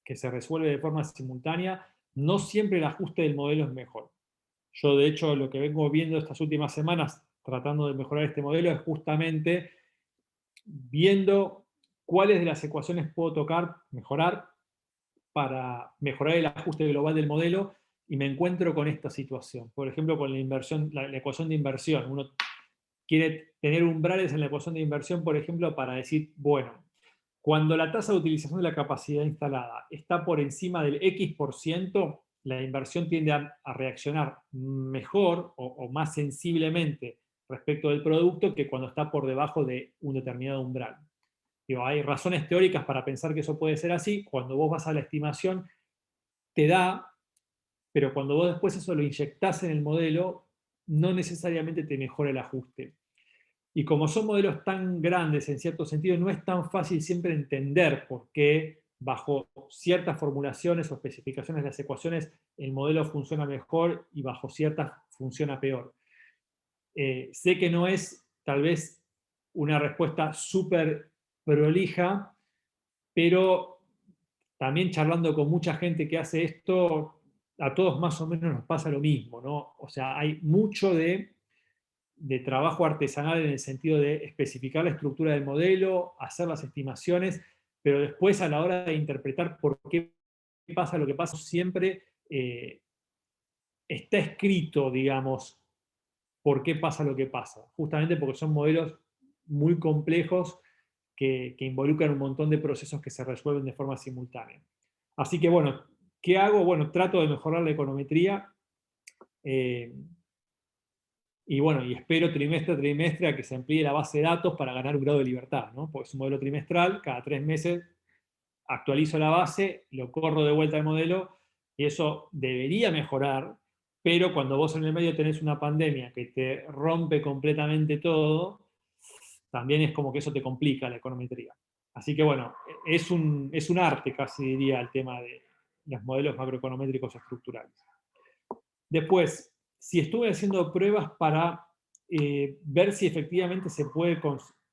[SPEAKER 2] que se resuelve de forma simultánea, no siempre el ajuste del modelo es mejor. Yo, de hecho, lo que vengo viendo estas últimas semanas, tratando de mejorar este modelo, es justamente viendo cuáles de las ecuaciones puedo mejorar, para mejorar el ajuste global del modelo, y me encuentro con esta situación. Por ejemplo, con la inversión, la ecuación de inversión. Uno quiere tener umbrales en la ecuación de inversión, por ejemplo, para decir, bueno, cuando la tasa de utilización de la capacidad instalada está por encima del X%, la inversión tiende a reaccionar mejor o más sensiblemente respecto del producto que cuando está por debajo de un determinado umbral. Digo, hay razones teóricas para pensar que eso puede ser así. Cuando vos vas a la estimación, te da, pero cuando vos después eso lo inyectás en el modelo, no necesariamente te mejora el ajuste. Y como son modelos tan grandes, en cierto sentido, no es tan fácil siempre entender por qué bajo ciertas formulaciones o especificaciones de las ecuaciones el modelo funciona mejor y bajo ciertas funciona peor. Sé que no es tal vez una respuesta súper prolija, pero también charlando con mucha gente que hace esto, a todos más o menos nos pasa lo mismo, ¿no? O sea, hay mucho de trabajo artesanal en el sentido de especificar la estructura del modelo, hacer las estimaciones, pero después a la hora de interpretar por qué pasa lo que pasa, siempre está escrito, digamos, por qué pasa lo que pasa. Justamente porque son modelos muy complejos que involucran un montón de procesos que se resuelven de forma simultánea. Así que bueno, ¿qué hago? Bueno, trato de mejorar la econometría, y bueno, y espero trimestre a trimestre a que se amplíe la base de datos para ganar un grado de libertad, ¿no? Porque es un modelo trimestral, cada 3 meses actualizo la base, lo corro de vuelta al modelo, y eso debería mejorar, pero cuando vos en el medio tenés una pandemia que te rompe completamente todo, también es como que eso te complica la econometría. Así que bueno, es un arte, casi diría, el tema de los modelos macroeconométricos estructurales. Después, si estuve haciendo pruebas para ver si efectivamente se puede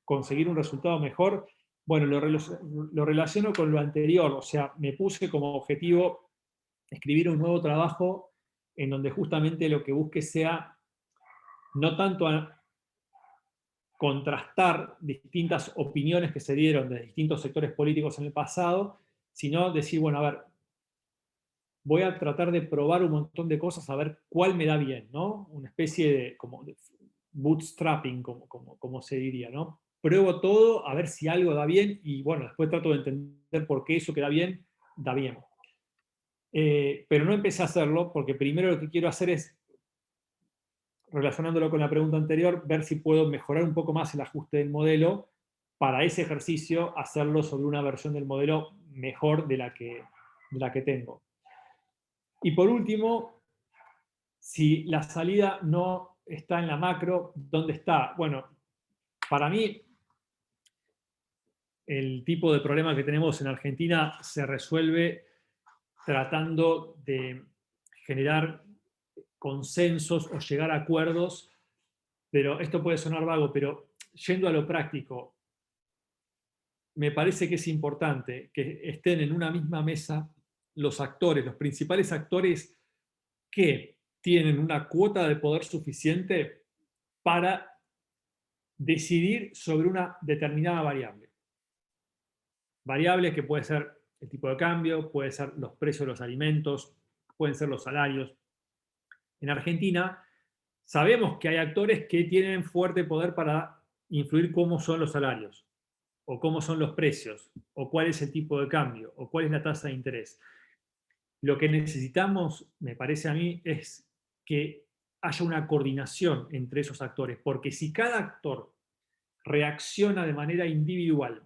[SPEAKER 2] conseguir un resultado mejor, bueno, lo relaciono con lo anterior, o sea, me puse como objetivo escribir un nuevo trabajo en donde justamente lo que busque sea no tanto a contrastar distintas opiniones que se dieron de distintos sectores políticos en el pasado, sino decir, bueno, a ver, voy a tratar de probar un montón de cosas a ver cuál me da bien, ¿no? Una especie de, como de bootstrapping, como se diría, ¿no? Pruebo todo a ver si algo da bien y bueno, después trato de entender por qué eso que da bien. Pero no empecé a hacerlo porque primero lo que quiero hacer es, relacionándolo con la pregunta anterior, ver si puedo mejorar un poco más el ajuste del modelo para ese ejercicio hacerlo sobre una versión del modelo mejor de la que tengo. Y por último, si la salida no está en la macro, ¿dónde está? Bueno, para mí, el tipo de problema que tenemos en Argentina se resuelve tratando de generar consensos o llegar a acuerdos pero esto puede sonar vago, pero yendo a lo práctico, me parece que es importante que estén en una misma mesa los actores, los principales actores que tienen una cuota de poder suficiente para decidir sobre una determinada variable. Variables que puede ser el tipo de cambio, puede ser los precios de los alimentos, pueden ser los salarios. En Argentina sabemos que hay actores que tienen fuerte poder para influir cómo son los salarios, o cómo son los precios, o cuál es el tipo de cambio, o cuál es la tasa de interés. Lo que necesitamos, me parece a mí, es que haya una coordinación entre esos actores, porque si cada actor reacciona de manera individual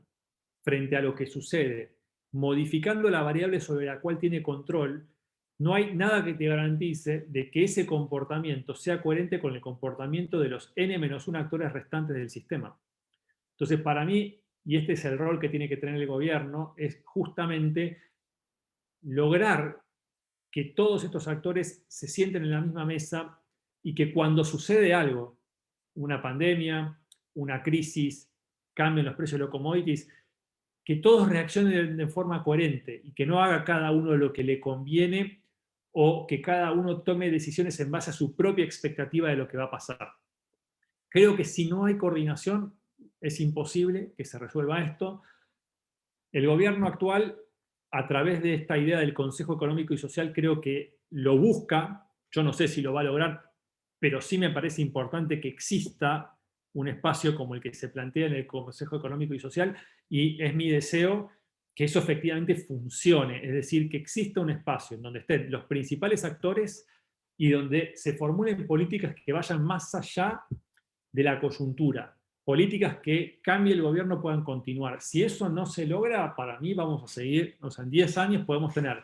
[SPEAKER 2] frente a lo que sucede, modificando la variable sobre la cual tiene control, no hay nada que te garantice de que ese comportamiento sea coherente con el comportamiento de los N-1 actores restantes del sistema. Entonces, para mí, y este es el rol que tiene que tener el gobierno, es justamente lograr que todos estos actores se sienten en la misma mesa y que cuando sucede algo, una pandemia, una crisis, cambian los precios de los commodities, que todos reaccionen de forma coherente y que no haga cada uno lo que le conviene o que cada uno tome decisiones en base a su propia expectativa de lo que va a pasar. Creo que si no hay coordinación, es imposible que se resuelva esto. El gobierno actual, a través de esta idea del Consejo Económico y Social, creo que lo busca. Yo no sé si lo va a lograr, pero sí me parece importante que exista un espacio como el que se plantea en el Consejo Económico y Social, y es mi deseo que eso efectivamente funcione, es decir, que exista un espacio en donde estén los principales actores y donde se formulen políticas que vayan más allá de la coyuntura, políticas que cambie el gobierno puedan continuar. Si eso no se logra, para mí vamos a seguir, o sea, en 10 años podemos tener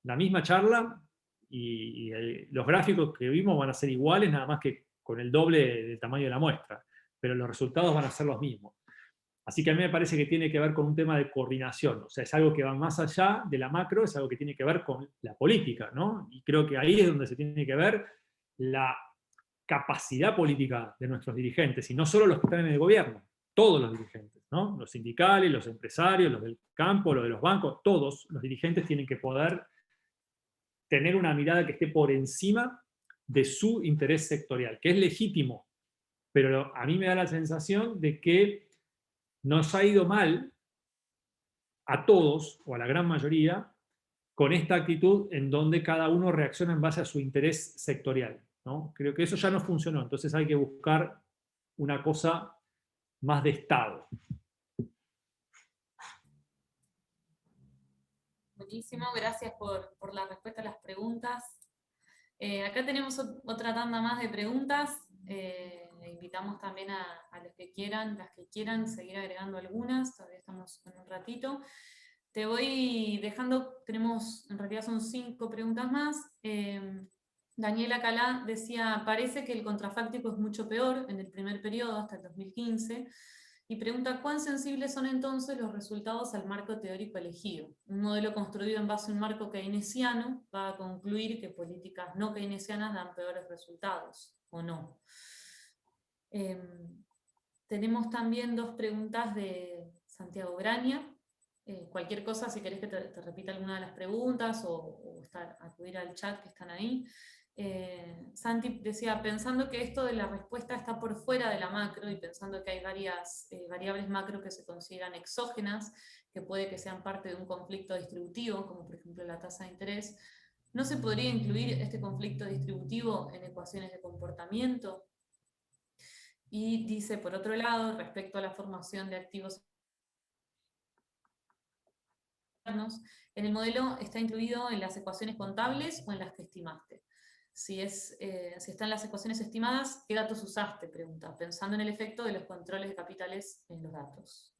[SPEAKER 2] la misma charla y los gráficos que vimos van a ser iguales, nada más que con el doble del tamaño de la muestra, pero los resultados van a ser los mismos. Así que a mí me parece que tiene que ver con un tema de coordinación, o sea, es algo que va más allá de la macro, es algo que tiene que ver con la política, ¿no? Y creo que ahí es donde se tiene que ver la capacidad política de nuestros dirigentes, y no solo los que están en el gobierno, todos los dirigentes, ¿no? Los sindicales, los empresarios, los del campo, los de los bancos, todos los dirigentes tienen que poder tener una mirada que esté por encima de su interés sectorial, que es legítimo, pero a mí me da la sensación de que nos ha ido mal a todos, o a la gran mayoría, con esta actitud en donde cada uno reacciona en base a su interés sectorial, ¿no? Creo que eso ya no funcionó, entonces hay que buscar una cosa más de Estado.
[SPEAKER 3] Buenísimo, gracias por la respuesta a las preguntas. Acá tenemos otra tanda más de preguntas. Le invitamos también a los que quieran, las que quieran, seguir agregando algunas. Todavía estamos en un ratito. Te voy dejando, en realidad son 5 preguntas más. Daniela Calá decía, parece que el contrafáctico es mucho peor en el primer periodo, hasta el 2015, y pregunta, ¿cuán sensibles son entonces los resultados al marco teórico elegido? Un modelo construido en base a un marco keynesiano va a concluir que políticas no keynesianas dan peores resultados, ¿o no? Tenemos también 2 preguntas de Santiago Graña. Cualquier cosa, si querés que te repita alguna de las preguntas o acudir al chat que están ahí. Santi decía, pensando que esto de la respuesta está por fuera de la macro y pensando que hay varias variables macro que se consideran exógenas, que puede que sean parte de un conflicto distributivo, como por ejemplo la tasa de interés, ¿no se podría incluir este conflicto distributivo en ecuaciones de comportamiento? Y dice, por otro lado, respecto a la formación de activos, en el modelo está incluido en las ecuaciones contables o en las que estimaste. Si está en las ecuaciones estimadas, ¿qué datos usaste? Pregunta, pensando en el efecto de los controles de capitales en los datos.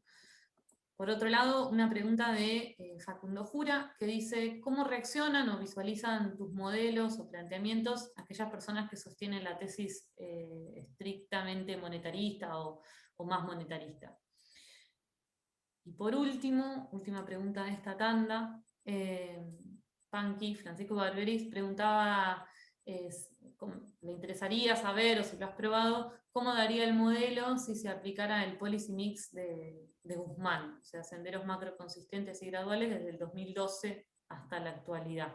[SPEAKER 3] Por otro lado, una pregunta de Facundo Jura, que dice, ¿cómo reaccionan o visualizan tus modelos o planteamientos aquellas personas que sostienen la tesis estrictamente monetarista o más monetarista? Y por último, última pregunta de esta tanda, Panqui, Francisco Barberis, preguntaba le interesaría saber, o si lo has probado, cómo daría el modelo si se aplicara el policy mix de Guzmán, o sea, senderos macroconsistentes y graduales desde el 2012 hasta la actualidad.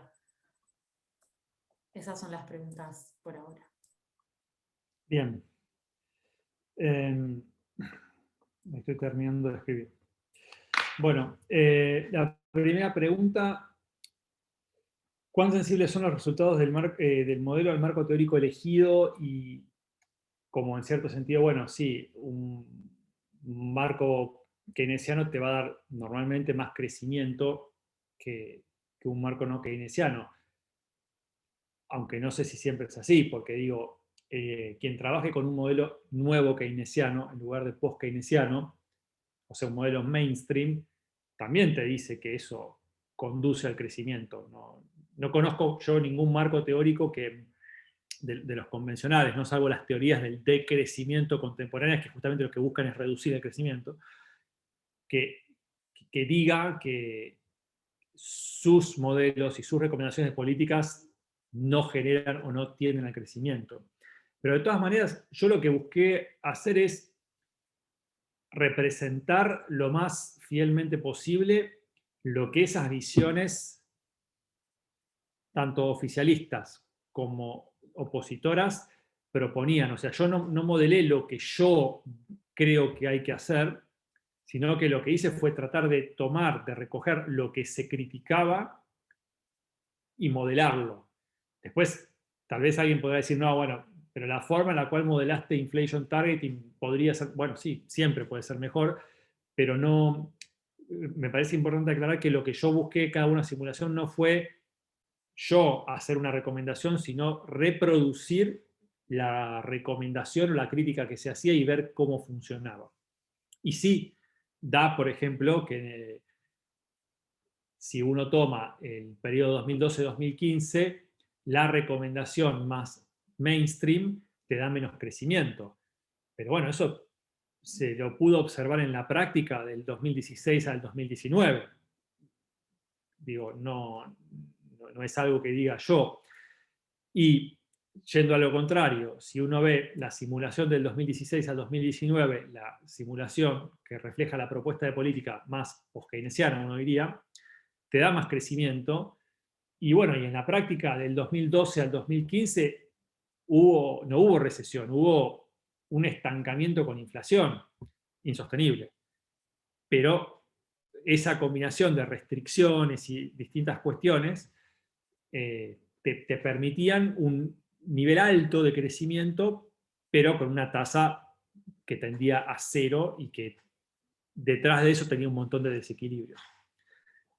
[SPEAKER 3] Esas son las preguntas por ahora.
[SPEAKER 2] Bien. Estoy terminando de escribir. Bueno, la primera pregunta: ¿cuán sensibles son los resultados del modelo al marco teórico elegido? Y como en cierto sentido, bueno, sí, un marco keynesiano te va a dar normalmente más crecimiento que un marco no keynesiano. Aunque no sé si siempre es así, porque digo, quien trabaje con un modelo nuevo keynesiano en lugar de post-keynesiano, o sea, un modelo mainstream, también te dice que eso conduce al crecimiento. No conozco yo ningún marco teórico de los convencionales, no salvo las teorías del decrecimiento contemporáneas, que justamente lo que buscan es reducir el crecimiento, que diga que sus modelos y sus recomendaciones políticas no generan o no tienden al crecimiento. Pero de todas maneras, yo lo que busqué hacer es representar lo más fielmente posible lo que esas visiones, tanto oficialistas como opositoras, proponían. O sea, yo no modelé lo que yo creo que hay que hacer, sino que lo que hice fue tratar de tomar, de recoger lo que se criticaba y modelarlo. Después, tal vez alguien podrá decir, no, bueno, pero la forma en la cual modelaste inflation targeting podría ser, bueno, sí, siempre puede ser mejor, pero no, me parece importante aclarar que lo que yo busqué cada una simulación no fue yo hacer una recomendación, sino reproducir la recomendación o la crítica que se hacía y ver cómo funcionaba. Y sí, da, por ejemplo, que si uno toma el periodo 2012-2015, la recomendación más mainstream te da menos crecimiento. Pero bueno, eso se lo pudo observar en la práctica del 2016 al 2019. Digo, no es algo que diga yo. Y yendo a lo contrario, si uno ve la simulación del 2016 al 2019, la simulación que refleja la propuesta de política más post-keynesiana, uno diría, te da más crecimiento. Y bueno, y en la práctica del 2012 al 2015 no hubo recesión, hubo un estancamiento con inflación insostenible. Pero esa combinación de restricciones y distintas cuestiones te permitían un nivel alto de crecimiento, pero con una tasa que tendía a cero y que detrás de eso tenía un montón de desequilibrios.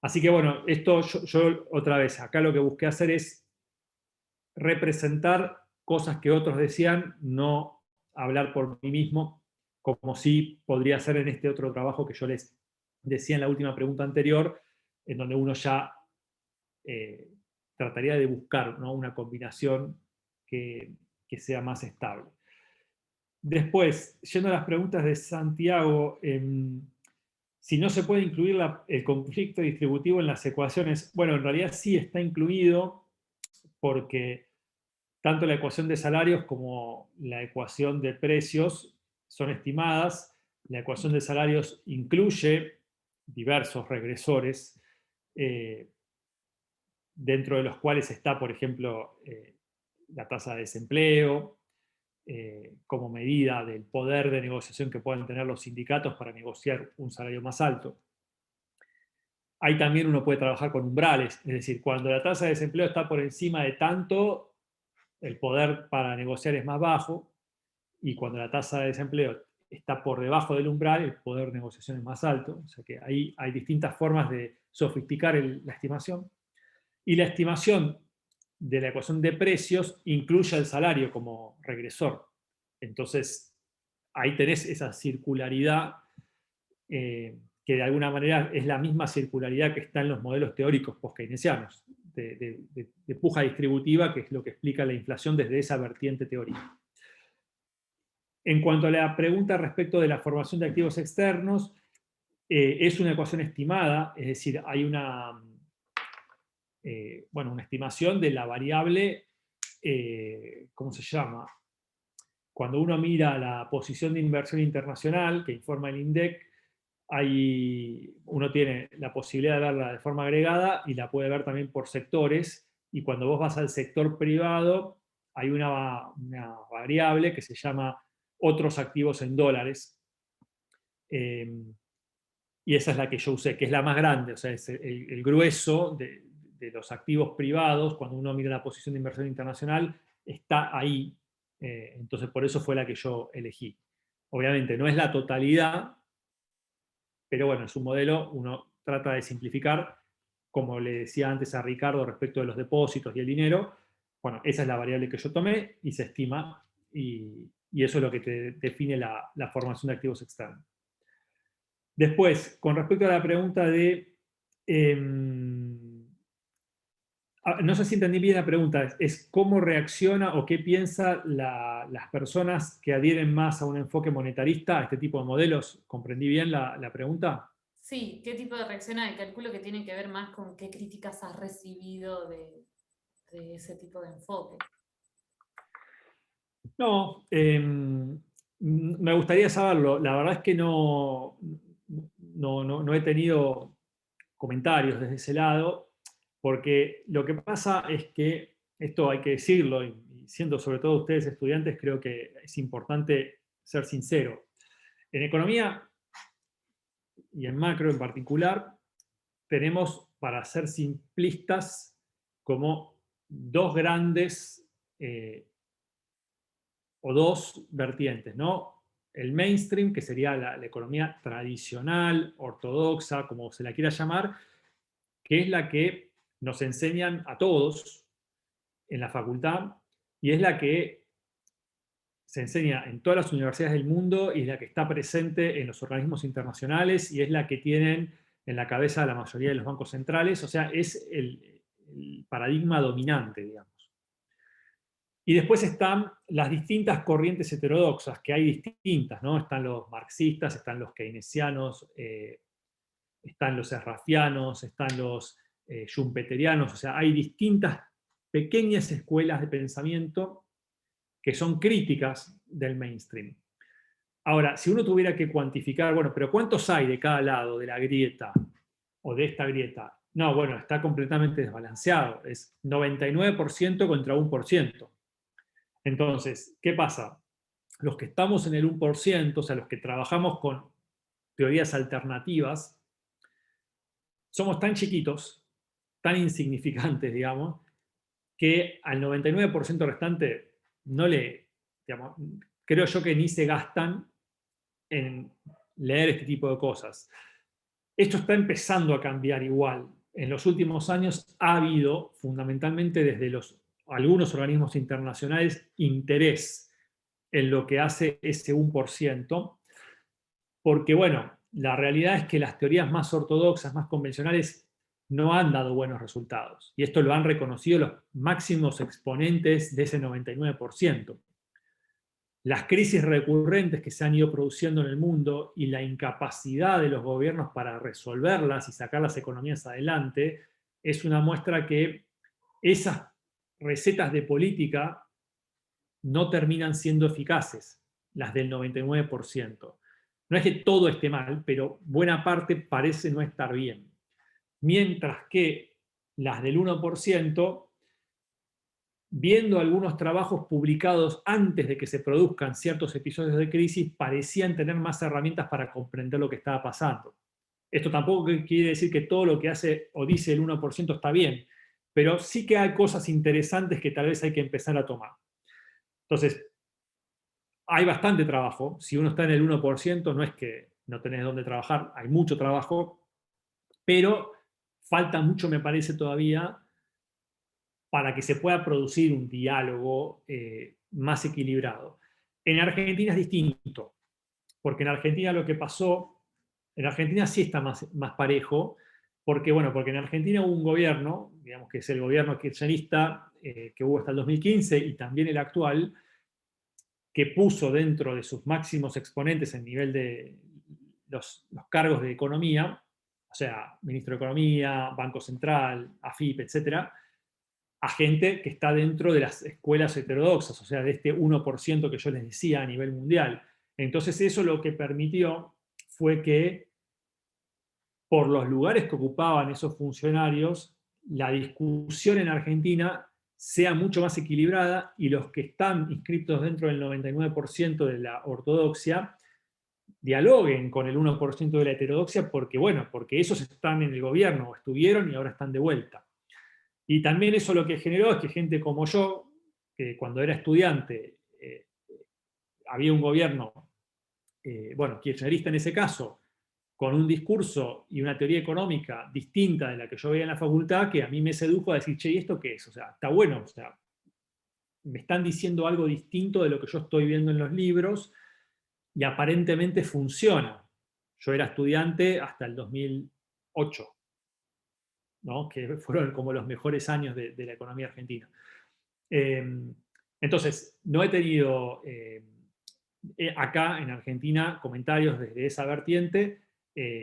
[SPEAKER 2] Así que bueno, esto yo otra vez, acá lo que busqué hacer es representar cosas que otros decían, no hablar por mí mismo, como sí podría hacer en este otro trabajo que yo les decía en la última pregunta anterior, en donde uno ya trataría de buscar, ¿no?, una combinación que sea más estable. Después, yendo a las preguntas de Santiago, si no se puede incluir el conflicto distributivo en las ecuaciones, bueno, en realidad sí está incluido, porque tanto la ecuación de salarios como la ecuación de precios son estimadas. La ecuación de salarios incluye diversos regresores, dentro de los cuales está, por ejemplo, la tasa de desempleo, como medida del poder de negociación que pueden tener los sindicatos para negociar un salario más alto. Ahí también uno puede trabajar con umbrales, es decir, cuando la tasa de desempleo está por encima de tanto, el poder para negociar es más bajo, y cuando la tasa de desempleo está por debajo del umbral, el poder de negociación es más alto. O sea que ahí hay distintas formas de sofisticar la estimación. Y la estimación de la ecuación de precios incluye el salario como regresor. Entonces, ahí tenés esa circularidad que de alguna manera es la misma circularidad que está en los modelos teóricos post-keynesianos, de puja distributiva, que es lo que explica la inflación desde esa vertiente teórica. En cuanto a la pregunta respecto de la formación de activos externos, es una ecuación estimada, es decir, hay una estimación de la variable ¿cómo se llama? Cuando uno mira la posición de inversión internacional que informa el INDEC, uno tiene la posibilidad de verla de forma agregada y la puede ver también por sectores, y cuando vos vas al sector privado hay una variable que se llama otros activos en dólares, y esa es la que yo usé, que es la más grande, o sea, es el grueso de los activos privados. Cuando uno mira la posición de inversión internacional, está ahí. Entonces, por eso fue la que yo elegí. Obviamente, no es la totalidad, pero bueno, es un modelo, uno trata de simplificar, como le decía antes a Ricardo respecto de los depósitos y el dinero. Bueno, esa es la variable que yo tomé y se estima, y eso es lo que te define la formación de activos externos. Después, con respecto a la pregunta de... no sé si entendí bien la pregunta, es cómo reacciona o qué piensa las personas que adhieren más a un enfoque monetarista, a este tipo de modelos. ¿Comprendí bien la pregunta?
[SPEAKER 3] Sí, ¿qué tipo de reacción hay? Calculo que tiene que ver más con qué críticas has recibido de ese tipo de enfoque.
[SPEAKER 2] No, me gustaría saberlo. La verdad es que no he tenido comentarios desde ese lado, porque lo que pasa es que, esto hay que decirlo, y siendo sobre todo ustedes estudiantes, creo que es importante ser sincero. En economía, y en macro en particular, tenemos, para ser simplistas, como dos grandes o dos vertientes, ¿no? El mainstream, que sería la economía tradicional, ortodoxa, como se la quiera llamar, que es la que nos enseñan a todos en la facultad, y es la que se enseña en todas las universidades del mundo, y es la que está presente en los organismos internacionales, y es la que tienen en la cabeza la mayoría de los bancos centrales. O sea, es el paradigma dominante, digamos. Y después están las distintas corrientes heterodoxas, que hay distintas, ¿no? Están los marxistas, están los keynesianos, están los serrafianos, están los schumpeterianos. O sea, hay distintas pequeñas escuelas de pensamiento que son críticas del mainstream. Ahora, si uno tuviera que cuantificar, bueno, pero ¿cuántos hay de cada lado de la grieta o de esta grieta? No, bueno, está completamente desbalanceado. Es 99% contra 1%. Entonces, ¿qué pasa? Los que estamos en el 1%, o sea, los que trabajamos con teorías alternativas, somos tan chiquitos, tan insignificantes, digamos, que al 99% restante no le, digamos, creo yo que ni se gastan en leer este tipo de cosas. Esto está empezando a cambiar igual. En los últimos años ha habido, fundamentalmente desde algunos organismos internacionales, interés en lo que hace ese 1%, porque, bueno, la realidad es que las teorías más ortodoxas, más convencionales, no han dado buenos resultados. Y esto lo han reconocido los máximos exponentes de ese 99%. Las crisis recurrentes que se han ido produciendo en el mundo y la incapacidad de los gobiernos para resolverlas y sacar las economías adelante es una muestra que esas recetas de política no terminan siendo eficaces, las del 99%. No es que todo esté mal, pero buena parte parece no estar bien. Mientras que las del 1%, viendo algunos trabajos publicados antes de que se produzcan ciertos episodios de crisis, parecían tener más herramientas para comprender lo que estaba pasando. Esto tampoco quiere decir que todo lo que hace o dice el 1% está bien, pero sí que hay cosas interesantes que tal vez hay que empezar a tomar. Entonces, hay bastante trabajo. Si uno está en el 1%, no es que no tenés dónde trabajar, hay mucho trabajo, pero falta mucho, me parece, todavía para que se pueda producir un diálogo más equilibrado. En Argentina es distinto, porque en Argentina lo que pasó, en Argentina sí está más parejo, porque, bueno, porque en Argentina hubo un gobierno, digamos que es el gobierno kirchnerista que hubo hasta el 2015, y también el actual, que puso dentro de sus máximos exponentes en nivel de los cargos de economía, o sea, ministro de Economía, Banco Central, AFIP, etc., a gente que está dentro de las escuelas heterodoxas, o sea, de este 1% que yo les decía a nivel mundial. Entonces eso lo que permitió fue que por los lugares que ocupaban esos funcionarios, la discusión en Argentina sea mucho más equilibrada y los que están inscritos dentro del 99% de la ortodoxia dialoguen con el 1% de la heterodoxia porque, bueno, porque esos están en el gobierno, o estuvieron y ahora están de vuelta. Y también eso lo que generó es que gente como yo, que cuando era estudiante había un gobierno, bueno, kirchnerista en ese caso, con un discurso y una teoría económica distinta de la que yo veía en la facultad, que a mí me sedujo a decir, che, ¿y esto qué es? O sea, está bueno, o sea, me están diciendo algo distinto de lo que yo estoy viendo en los libros y aparentemente funciona. Yo era estudiante hasta el 2008, ¿no? Que fueron como los mejores años de la economía argentina. Entonces, no he tenido acá en Argentina comentarios desde esa vertiente.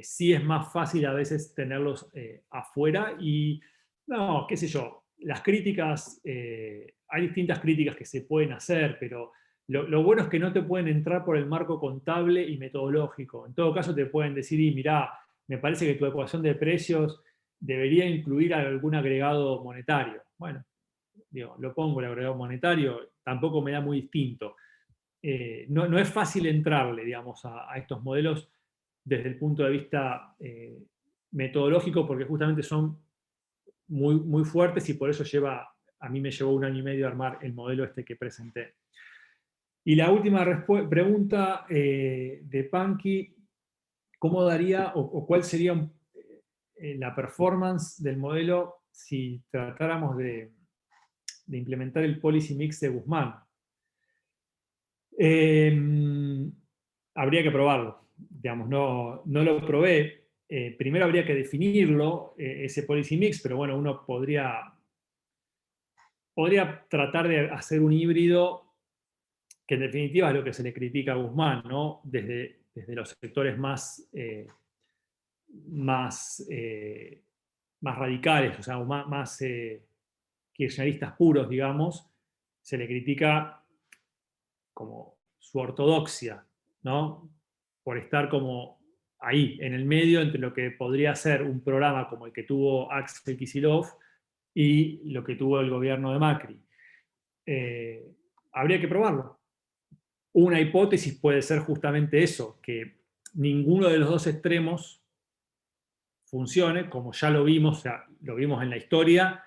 [SPEAKER 2] Sí es más fácil a veces tenerlos afuera y, no, qué sé yo, las críticas, hay distintas críticas que se pueden hacer, pero lo bueno es que no te pueden entrar por el marco contable y metodológico. En todo caso te pueden decir, y mirá, me parece que tu ecuación de precios debería incluir algún agregado monetario. Bueno, digo, lo pongo el agregado monetario, tampoco me da muy distinto. No es fácil entrarle, digamos, a estos modelos desde el punto de vista metodológico, porque justamente son muy, muy fuertes y por eso a mí me llevó 1 año y medio armar el modelo este que presenté. Y la última pregunta de Panky, ¿cómo daría o cuál sería la performance del modelo si tratáramos de implementar el policy mix de Guzmán? Habría que probarlo. Digamos, no lo probé. Primero habría que definirlo, ese policy mix, pero bueno, uno podría tratar de hacer un híbrido que en definitiva es lo que se le critica a Guzmán, ¿no? Desde los sectores más radicales, o sea, más kirchneristas puros, digamos, se le critica como su ortodoxia, ¿no? Por estar como ahí, en el medio, entre lo que podría ser un programa como el que tuvo Axel Kicillof y lo que tuvo el gobierno de Macri. Habría que probarlo. Una hipótesis puede ser justamente eso, que ninguno de los dos extremos funcione, como ya lo vimos, o sea, lo vimos en la historia,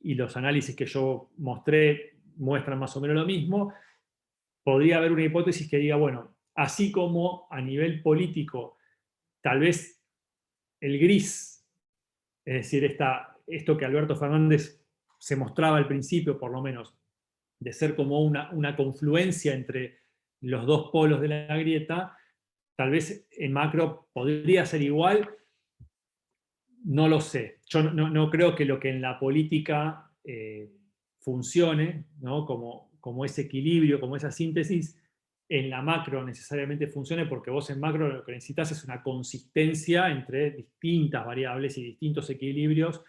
[SPEAKER 2] y los análisis que yo mostré muestran más o menos lo mismo. Podría haber una hipótesis que diga, bueno, así como a nivel político, tal vez el gris, es decir, esto que Alberto Fernández se mostraba al principio, por lo menos, de ser como una confluencia entre los dos polos de la grieta, tal vez en macro podría ser igual, no lo sé. Yo no creo que lo que en la política funcione, ¿no? como ese equilibrio, como esa síntesis, en la macro necesariamente funcione, porque vos en macro lo que necesitas es una consistencia entre distintas variables y distintos equilibrios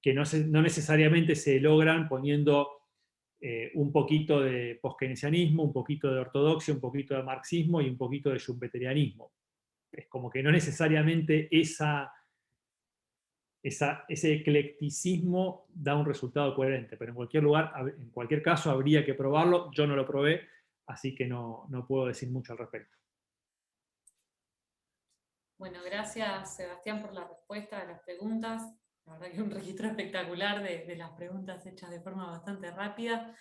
[SPEAKER 2] que no necesariamente se logran poniendo un poquito de poskeynesianismo, un poquito de ortodoxia, un poquito de marxismo y un poquito de schumpeterianismo. Es como que no necesariamente ese eclecticismo da un resultado coherente, pero en cualquier caso habría que probarlo. Yo no lo probé, así que no puedo decir mucho al respecto.
[SPEAKER 3] Bueno, gracias Sebastián por la respuesta a las preguntas. La verdad que un registro espectacular de las preguntas hechas de forma bastante rápida.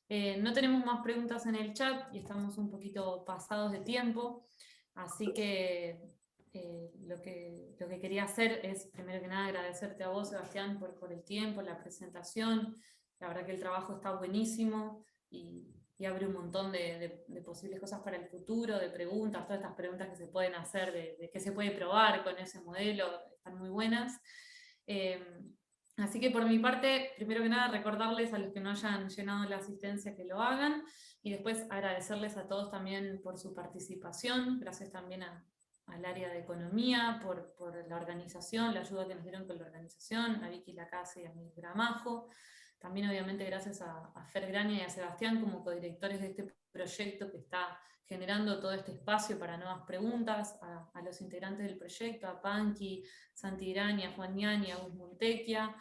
[SPEAKER 3] No tenemos más preguntas en el chat y estamos un poquito pasados de tiempo, así que lo que quería hacer es, primero que nada, agradecerte a vos, Sebastián, por el tiempo, la presentación. La verdad que el trabajo está buenísimo y abre un montón de posibles cosas para el futuro, de preguntas, todas estas preguntas que se pueden hacer, de qué se puede probar con ese modelo, están muy buenas. Así que por mi parte, primero que nada, recordarles a los que no hayan llenado la asistencia que lo hagan, y después agradecerles a todos también por su participación. Gracias también al área de economía por la organización, la ayuda que nos dieron con la organización, a Vicky Lacase y a Miguel Gramajo. También obviamente gracias a Fer Graña y a Sebastián como codirectores de este proyecto que está generando todo este espacio para nuevas preguntas, a los integrantes del proyecto, a Panqui, Santi Graña, Juan Ñani, a Gus Montequia,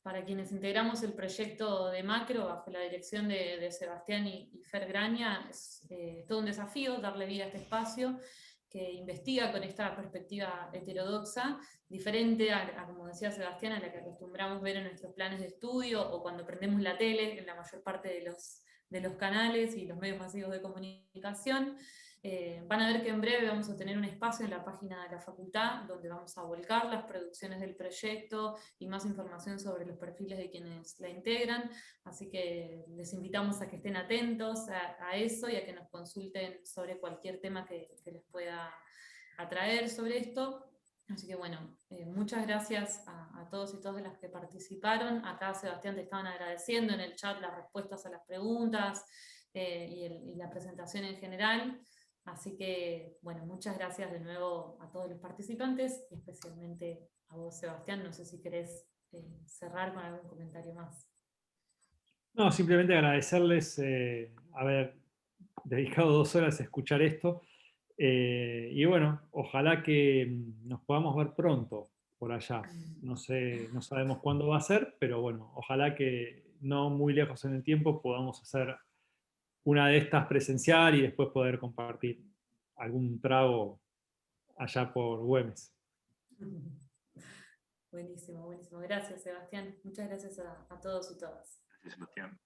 [SPEAKER 3] para quienes integramos el proyecto de Macro bajo la dirección de Sebastián y Fer Graña. Es todo un desafío darle vida a este espacio que investiga con esta perspectiva heterodoxa, diferente a, como decía Sebastián, a la que acostumbramos ver en nuestros planes de estudio o cuando prendemos la tele en la mayor parte de los canales y los medios masivos de comunicación. Van a ver que en breve vamos a tener un espacio en la página de la facultad donde vamos a volcar las producciones del proyecto y más información sobre los perfiles de quienes la integran, así que les invitamos a que estén atentos a eso y a que nos consulten sobre cualquier tema que les pueda atraer sobre esto. Así que bueno, muchas gracias a todos y todas las que participaron. Acá Sebastián te estaban agradeciendo en el chat las respuestas a las preguntas y la presentación en general. Así que, bueno, muchas gracias de nuevo a todos los participantes, y especialmente a vos, Sebastián. No sé si querés cerrar con algún comentario más.
[SPEAKER 2] No, simplemente agradecerles haber dedicado 2 horas a escuchar esto. Y bueno, ojalá que nos podamos ver pronto por allá. No sé, no sabemos cuándo va a ser, pero bueno, ojalá que no muy lejos en el tiempo podamos hacer una de estas presencial y después poder compartir algún trago allá por Güemes.
[SPEAKER 3] Buenísimo, buenísimo. Gracias, Sebastián. Muchas gracias a todos y todas.
[SPEAKER 5] Gracias, Sebastián.